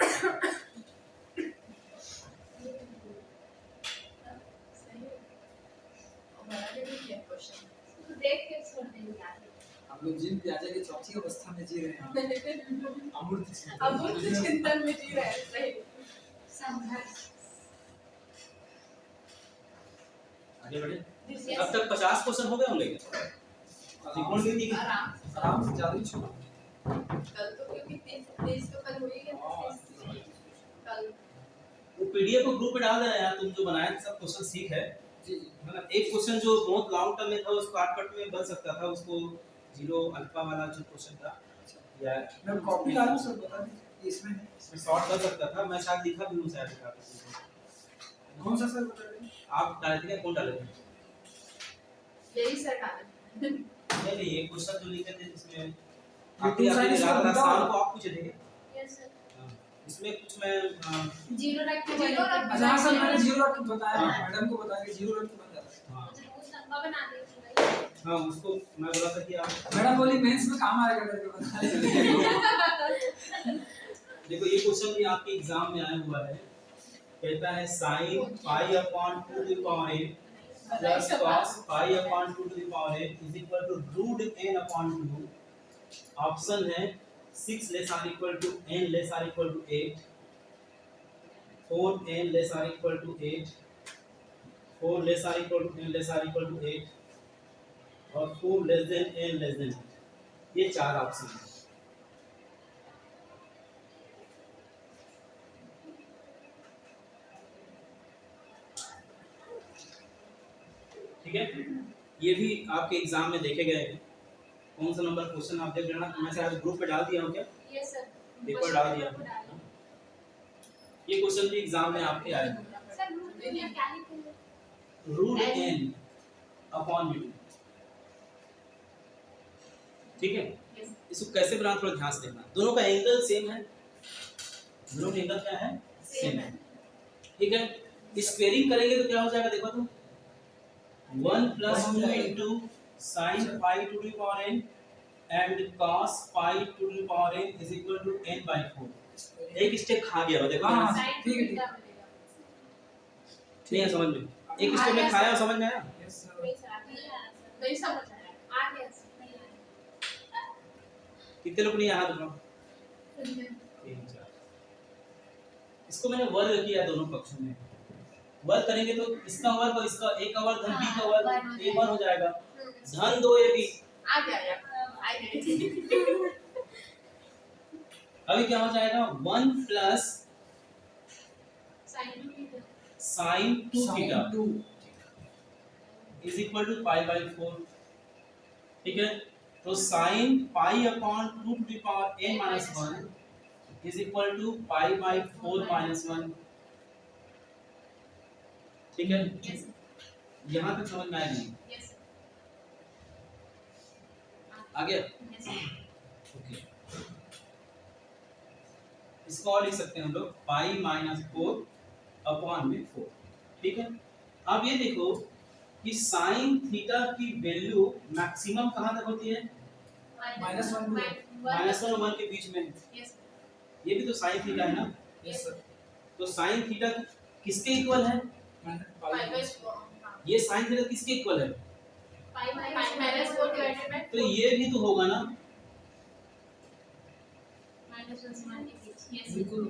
देख के छोड़ देंगे आगे। हम लोग जिन प्याजे की चौथी अवस्था में जी रहे हैं अमूर्त चिंतन। अमूर्त चिंतन में जी रहे हैं, सही। संघर्ष। आगे बढ़े। Yes. अब तक 50 क्वेश्चन हो गए होंगे क्या? त्रिकोण विधि के आराम से। आराम से ज्यादा ही छुआ। कल तो क्योंकि 23 तो कल हो ही गया था, 23 कल। वो पीडीएफ को ग्रुप पे डाल देना यार, तुम जो बनाए थे सब क्वेश्चन सीख है। जी जी। मतलब एक क्वेश्चन जो बहुत लॉन्ग टर्म में था उसको शॉर्टकट में बन सकता था, उसको जीरो अल्फा वाला जो क्वेश्चन था या मैं कॉपी डालूं सर, बता दीजिए इसमें है। इसमें शॉर्ट कर सकता था, मैं शायद लिखा भी हूं शायद लिखा था। कौन सा सर बता रहे हैं? आप डाले थे क्या? कौन डाले थे? यही सर डाले। नहीं नहीं, ये क्वेश्चन जो लिखे थे जिसमें ये आपके टू साइड आपके इसका रास्ता बताओ। को आप पूछे थे क्या? Yes sir. हाँ, इसमें कुछ मैं जीरो रख के जीरो रख के अच्छा हाँ सर, मैंने जीरो रख के बताया, हाँ। मैडम को बताया कि जीरो रख के बन जाता है। हाँ मुझे बहुत लंबा बना दीजिए। हाँ उसको मैं बोला था कि आप मैडम बोली मेंस में काम आएगा करके बता रहे। देखो ये क्वेश्चन भी आपके एग्जाम में आया हुआ है। कहता है sin pi upon 2 to the power a plus cos pi upon 2 to the power a is equal to root n upon 2। Option है 6 less or equal to n less or equal to 8, 4n less or equal to 8, 4 less or equal to n less or equal to 8 और 4 less than n less than 8। ये चार ऑप्शन है। ठीक है, ये भी आपके एग्जाम में देखे गए हैं। कौन सा नंबर क्वेश्चन आप देख लेना, मैं शायद ग्रुप पे डाल दिया हूँ क्या? Yes sir. पेपर डाल दिया। ये क्वेश्चन भी एग्जाम में आपके आए थे। सर रूट में क्या लिखेंगे? Root n upon v2। ठीक है, Yes. इसको कैसे बनाना थोड़ा ध्यान से देखना। दोनों का एंगल सेम है, दोनों का एंगल क्या है? सेम है। ठीक है, स्क्वेयरिंग करेंगे तो क्या हो जाएगा देखो तुम, 1 plus 2 into sine pi to the power n and cos pi to the power n is equal to n by 4। एक स्टेप खा गया देखो। हाँ, साइन ठीक है, थीटा मिलेगा। नहीं है समझ में, एक स्टेप में खाया और समझ में आया। Yes sir. नहीं सर आगे नहीं आया सर। नहीं समझ आया। आ गया सर, नहीं आया। कितने लोग नहीं आया हाथ उठाओ। 3 4। इसको मैंने वर्ग किया दोनों पक्षों में। वर्ग करेंगे तो इसका वर्ग और इसका a का वर्ग धन b का वर्ग a 1 हो जाएगा, धन 2ab। आ गया यार, आ गया। अभी क्या हो जाएगा, 1 plus sine theta. Sine 2 theta to. Is equal to pi by 4। ठीक है, तो sine pi upon 2 to the power n minus 1 is equal to pi by 4 minus 1। ठीक है, Yes. यहाँ तक समझ में आया नहीं? Yes. आ गया? Yes. ओके, इसको और लिख सकते हैं हम लोग पाई माइनस 4 अपॉन में 4। ठीक है, अब ये देखो कि साइन थीटा की वैल्यू मैक्सिमम कहाँ तक होती है? -1 to -1 और 1 के बीच में। Yes. ये भी तो साइन थीटा है ना, यस सर। तो साइन थीटा किसके इक्वल है? Pi by 4. हाँ. ये साइन थीटा किसके इक्वल है? पाई Pi minus 4 divided by तो ये भी तो होगा ना। माइनस 1 से 1 के बीच। Yes. बिल्कुल।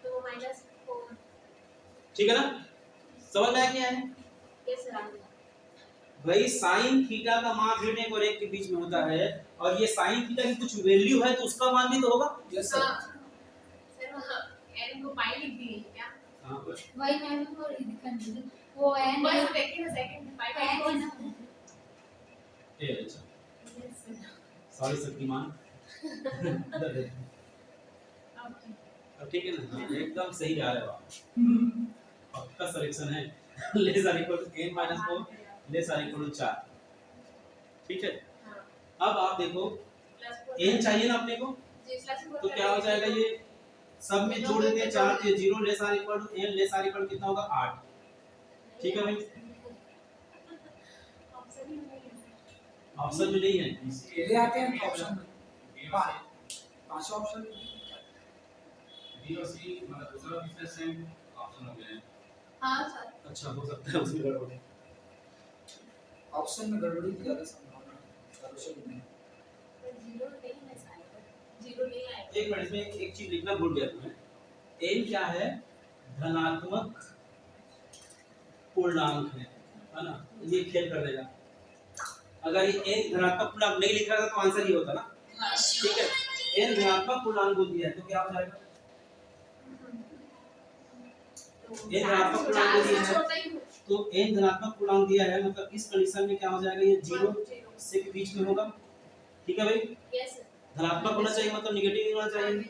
तो माइनस 4। ठीक है ना, समझ में आया क्या है? यस सर आ गया। भाई साइन थीटा का मान ऋण 1 और 1 के बीच में होता है, और ये साइन थीटा की कुछ वैल्यू है तो उसका मान भी तो होगा। Yes sir. हाँ. सर वहाँ n को pi लिख दिए क्या? हाँ बस। वही मैं भी थोड़ी कंफ्यूजन वो एन बस देखिए ना सेकंड pi by 4. ये अच्छा, Yes, sir. सॉरी शक्तिमान। इधर देख। Okay. अब ठीक है ना, हाँ, एकदम सही जा रहे हो आप। पक्का सिलेक्शन है। Less or equal to n minus 4 less or equal to 4। ठीक है, हाँ. अब आप देखो Plus 4. n चाहिए ना अपने को, जी, plus 4 तो क्या हो जाएगा, ये सब में जोड़ देते हैं 4 के 0 less or equal to n less or equal to कितना होगा 8। ठीक है भाई, Option ही नहीं है. ऑप्शन में नहीं है। ले आते हैं ऑप्शन में। पांच ऑप्शन। बी और सी मतलब दूसरा तीसरा सेम ऑप्शन हो गया है। हाँ सर. अच्छा हो सकता है उसमें गड़बड़ है। ऑप्शन में गड़बड़ी की ज्यादा संभावना सॉल्यूशन में। पर जीरो नहीं है शायद। जीरो नहीं आएगा। एक मिनट में एक चीज लिखना भूल गया मैं। n क्या है? धनात्मक पूर्णांक है ना? ये खेल कर देगा। अगर ये n धनात्मक पूर्णांक नहीं लिखा था तो आंसर ये होता ना, ठीक है। n धनात्मक पूर्णांक बोल दिया है तो क्या हो जाएगा? n धनात्मक पूर्णांक बोल दिया है तो n धनात्मक पूर्णांक दिया है, मतलब इस कंडीशन में क्या हो जाएगा? ये 0 से के बीच में होगा, ठीक है भाई। यस धनात्मक होना चाहिए, मतलब नेगेटिव नहीं होना चाहिए,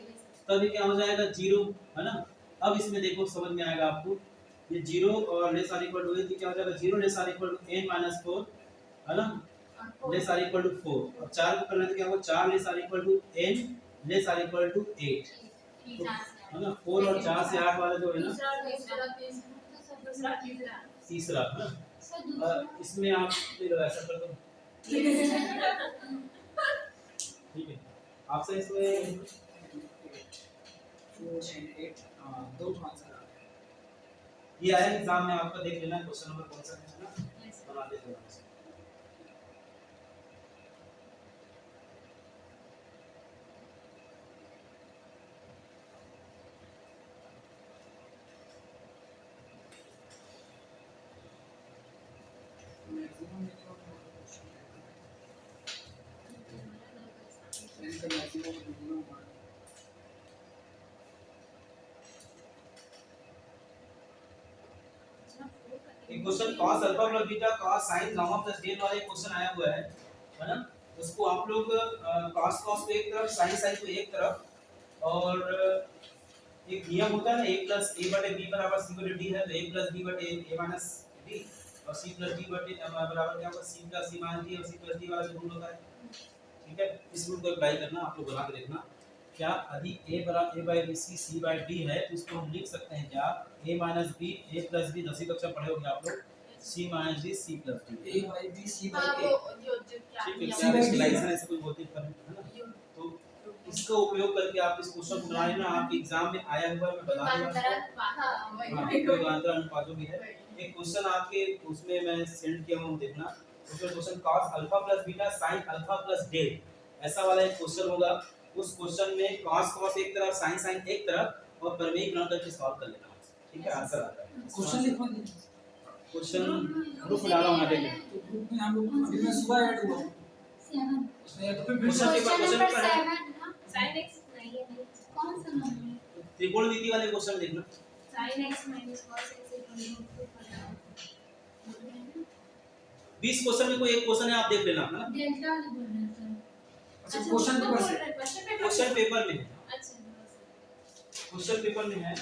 तभी क्या हो जाएगा? 0, है ना। अब इसमें देखो समझ में आएगा आपको, ये 0 और less or equal to n, क्या हो जाएगा? 0 less or equal to n minus 4, है ना, लेस आर इक्वल टू 4। और 4 को करना तो क्या होगा? 4 less or equal to n less or equal to 8, है ना। 4 और 4 से 8 वाला जो है ना, तीसरा, है ना। इसमें आप ऐसा कर दो, ठीक है। आपसे इसमें 4 and 8 दो आंसर आ गए। ये आया एग्जाम में, आपका देख लेना क्वेश्चन नंबर कौन सा है ना, बना दे देना। मैक्सिमम में तो n का मैक्सिमम मिनिमम मान एक question cos alpha plus beta cos sin gamma plus del वाला एक क्वेश्चन आया हुआ है ना। उसको आप लोग cos cos को एक तरफ, sin sin को एक तरफ, और एक नियम होता है ना, a प्लस a बटे b बराबर c बटे d है, तो a प्लस b बटे a माइनस d और c प्लस d बटे बराबर क्या होगा? c plus c minus d, और c प्लस d वाला जो रूल होता है, ठीक है। इस रूल को अप्लाई करना, आप लोग बना के देखना। क्या यदि a बराबर a by b c by d है तो इसको हम लिख सकते हैं क्या? a minus b a plus b, 10वीं कक्षा पढ़े होंगे आप लोग, c minus d c plus d, a by b c by हाँ a वो जो क्या ठीक है। किया C by D। लाइसेंस ऐसे कोई बोलते हैं, है ना। तो इसका उपयोग करके आप इस क्वेश्चन को बना लेना, आपके एग्जाम में आया हुआ है, मैं बता दूंगा। हाँ, युगांतर अनुपातों भी है। एक क्वेश्चन आपके उसमें मैं सेंड किया हूँ, देखना। उसमें question cos alpha plus beta sin alpha plus del, ऐसा वाला एक क्वेश्चन होगा। उस क्वेश्चन में cos cos एक तरफ, sin sin एक तरफ, और प्रमेय ग्रहण करके सॉल्व कर लेना, ठीक है। आंसर आता है। क्वेश्चन लिखवा दीजिए। क्वेश्चन ग्रुप में डाला हूं, मैं देखिए। तो ग्रुप में हम लोग अभी मैं सुबह ऐड हुआ हूं। 7 उसमें या तो फिर क्वेश्चन पेपर है। sin x नहीं है नहीं कौन सा नंबर त्रिकोणमिति वाले क्वेश्चन देखना। sin x minus cos x equal to 20 question में कोई एक क्वेश्चन है, आप देख लेना, है ना। डेल्टा वाला बोल रहे हैं अच्छा क्वेश्चन पेपर से क्वेश्चन पेपर में है, अच्छा क्वेश्चन पेपर में है।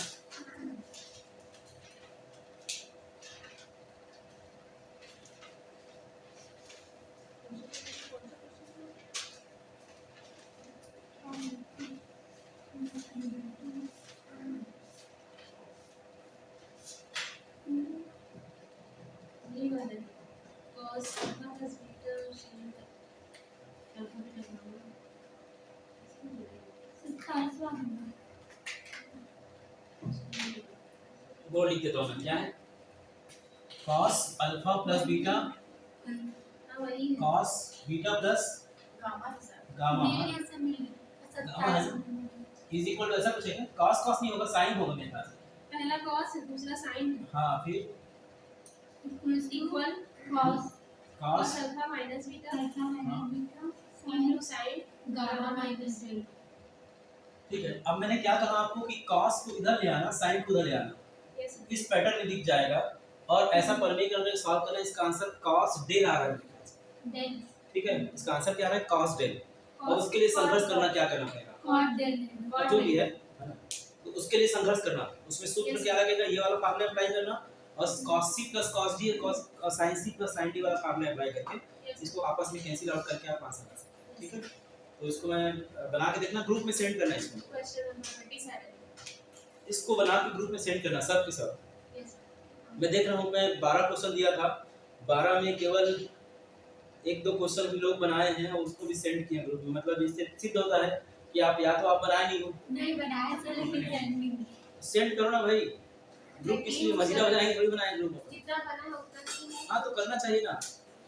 ये वाला cos alpha plus beta sin alpha beta वो लिख देता हूं मैं, क्या है? cos अल्फा प्लस बीटा, हां वही है cos बीटा प्लस गामा है सर। गामा मेरे ऐसा नहीं है गामा है इज इक्वल टू, ऐसा कुछ है क्या? cos cos नहीं होगा, sin होगा मेरे ख्याल से। पहला cos है दूसरा sin है हाँ, फिर equal cos cos alpha minus beta हाँ। sin गामा माइनस डेल्टा ठीक है। अब मैंने क्या कहा आपको कि cos को इधर ले आना, sin को इधर ले आना, यस इस पैटर्न में दिख जाएगा, और ऐसा प्रमेय करके सॉल्व करना। इसका आंसर cos डेल आ रहा है, डेल ठीक है। इसका आंसर क्या आ रहा है? cos del. और उसके लिए संघर्ष करना, क्या करना पड़ेगा? cot डेल जो भी है ना, तो उसके लिए संघर्ष करना। उसमें सूत्र क्या लगेगा? ये वाला फार्मूला अप्लाई करना, और cos c plus cos d और sin c plus sin d वाला फार्मूला अप्लाई करके इसको आपस में कैंसिल आउट करके आप आंसर कर सकते हैं, ठीक है। तो इसको मैं बना के देखना, ग्रुप में सेंड करना है इसको। क्वेश्चन नंबर 27 इसको बना के ग्रुप में सेंड करना सब के सब। यस मैं देख रहा हूँ, मैं 12 क्वेश्चन दिया था, 12 में केवल 1-2 क्वेश्चन भी लोग बनाए हैं और उसको भी सेंड किया ग्रुप में। मतलब इससे सिद्ध होता है कि आप या तो आप बनाए नहीं हो, नहीं बनाया सर लेकिन सेंडिंग सेंड करो ना भाई। ग्रुप किस लिए? मजीरा हो जाएंगे, थोड़ी बनाए ग्रुप। जितना बना है उतना ही है हाँ, तो करना चाहिए ना।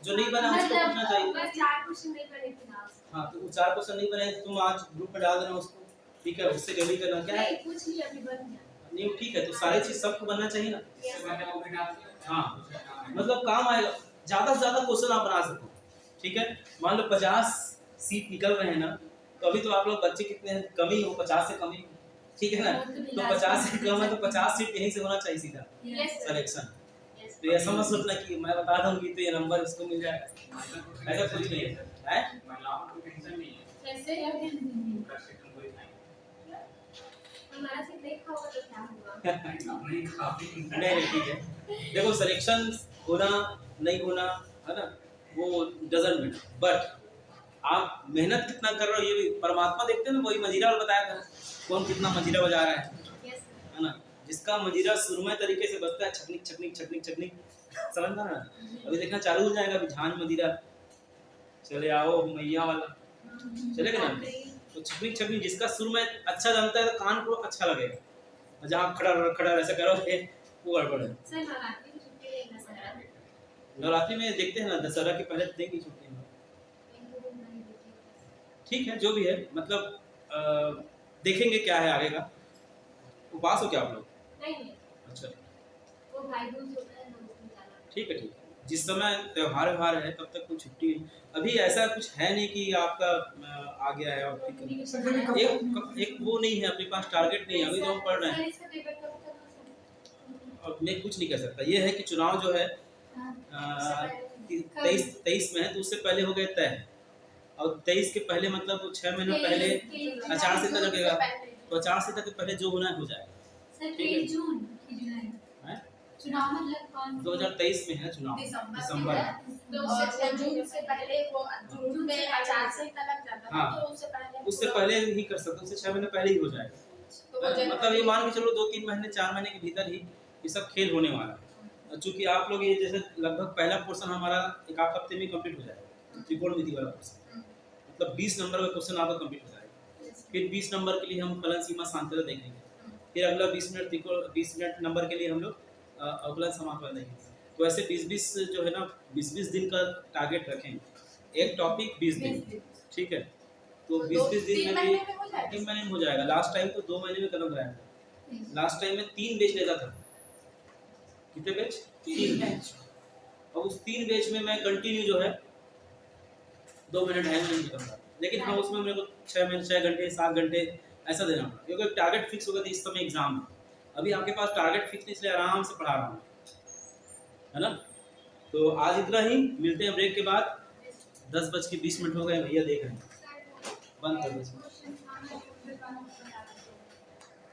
जो नहीं बना उसको पूछना चाहिए। बस 4 क्वेश्चन नहीं बने थे लास्ट। हाँ तो वो 4 क्वेश्चन नहीं बने तो तुम आज ग्रुप में डाल देना उसको, ठीक है, उससे जल्दी करना क्या है। नहीं पूछ लिया अभी बन गया। नहीं ठीक है, तो सारी चीज सबको बनना चाहिए ना। इससे मैंने वो भी डाल दिया। हाँ मतलब काम आएगा, ज्यादा से ज्यादा क्वेश्चन आप बना सको, ठीक है। मान लो 50 सीट निकल रहे हैं ना, तो अभी तो आप लोग बच्चे कितने हैं, कम ही हो, 50 से कम ही, ठीक है ना। तो 50 से कम है तो 50 सीट यहीं से होना चाहिए सीधा यस सर। सिलेक्शन। यस। तो ये समझ सोचना कि मैं बता दूंगी तो ये नंबर उसको मिल जाएगा, ऐसा कुछ नहीं है, हैं? महिलाओं को टेंशन नहीं है। कैसे यार पूरा सेकंड कोई नहीं। हमारा से देखा होगा तो क्या होगा। नहीं काफी नहीं ठीक है। देखो सिलेक्शन होना नहीं होना है ना, वो डजंट मैटर, बट आप मेहनत कितना कर रहे हो ये भी परमात्मा देखते हैं ना। वही मजीरा वाला बताया था, कौन कितना मजीरा बजा रहा है यस सर। है ना। जिसका मजीरा सुरमय तरीके से बजता है, छकनिक छकनिक छकनिक छकनिक, समझ ना। अभी देखना चालू हो जाएगा, अभी झांझ मजीरा चले आओ मैया वाला चलेगा ना। तो छकनिक छकनिक जिसका सुर में अच्छा जानता है तो कान को अच्छा लगेगा, जहाँ खड़ा खड़ा ऐसा करोगे वो गड़बड़ है। सर नवरात्रि की छुट्टी लेना सर। नवरात्रि में देखते हैं ना, दशहरा के पहले देंगे छुट्टी में, ठीक है जो भी है, मतलब देखेंगे क्या है आगे का। उपवास हो क्या आप लोग? नहीं नहीं अच्छा वो भाई दूज होता है ना उसमें जाना। ठीक है ठीक है, जिस समय त्योहार व्यवहार है तब तक कोई छुट्टी अभी ऐसा कुछ है नहीं कि आपका आ गया है और सर फिर कब एक वो नहीं है, अपने पास टारगेट नहीं है, अभी तो हम पढ़ रहे हैं। सर इसका पेपर कब तक हो और मैं कुछ नहीं कर सकता, ये है कि चुनाव जो है सकता 23 में है तो उससे पहले हो गए तय, और 23 के पहले मतलब 6 महीने पहले आचार संहिता लगेगा, तो आचार संहिता के पहले जो होना है हो जाएगा। सर ठीक है। 23 जून की जुलाई हैं? चुनाव मतलब कौन 2023 में है चुनाव, दिसंबर में। तो उससे जून से पहले वो जून में आचार संहिता लग जाता है, हाँ। तो उससे पहले उससे पहले ही कर सकते, उससे 6 महीने पहले ही हो जाएगा। तो वो जनवरी- मतलब ये मान के चलो 2-3 महीने 4 महीने के भीतर ही ये सब खेल होने वाला है। चूंकि आप लोग ये जैसे लगभग पहला पोर्शन हमारा एक आध हफ्ते में कंप्लीट हो जाएगा, त्रिकोण विधि वाला पोर्शन, मतलब 20 नंबर का क्वेश्चन आपका कंप्लीट हो जाएगा। फिर 20 नंबर के लिए हम फलन सीमा सांतरा देखेंगे, फिर अगला 20 मिनट त्रिकोण 20 मिनट नंबर के लिए हम लोग अवकलन समाकलन देखेंगे। तो ऐसे 20-20 जो है ना 20-20 दिन का टारगेट रखें, एक टॉपिक 20 दिन, ठीक है। तो 20-20 दिन 3 में महीने भी में हो जाएगा। 3 महीने में हो जाएगा। लास्ट टाइम तो 2 महीने में खत्म कराया था। लास्ट टाइम में 3 बैच लेता था, कितने बैच? 3 बैच। और उस 3 बैच में मैं कंटिन्यू जो है 2 मिनट ढाई मिनट निकलता, लेकिन हाँ उसमें मेरे को 6 मिनट 6 घंटे 7 घंटे ऐसा देना पड़ा, क्योंकि टारगेट फिक्स हो गया था। इस समय एग्जाम है, अभी आपके पास टारगेट फिक्स नहीं, इसलिए आराम से पढ़ा रहा हूँ, है ना। तो आज इतना ही, मिलते हैं ब्रेक के बाद। 10:20 हो गए, भैया देख रहे हैं, बंद कर दो इसको। क्वेश्चन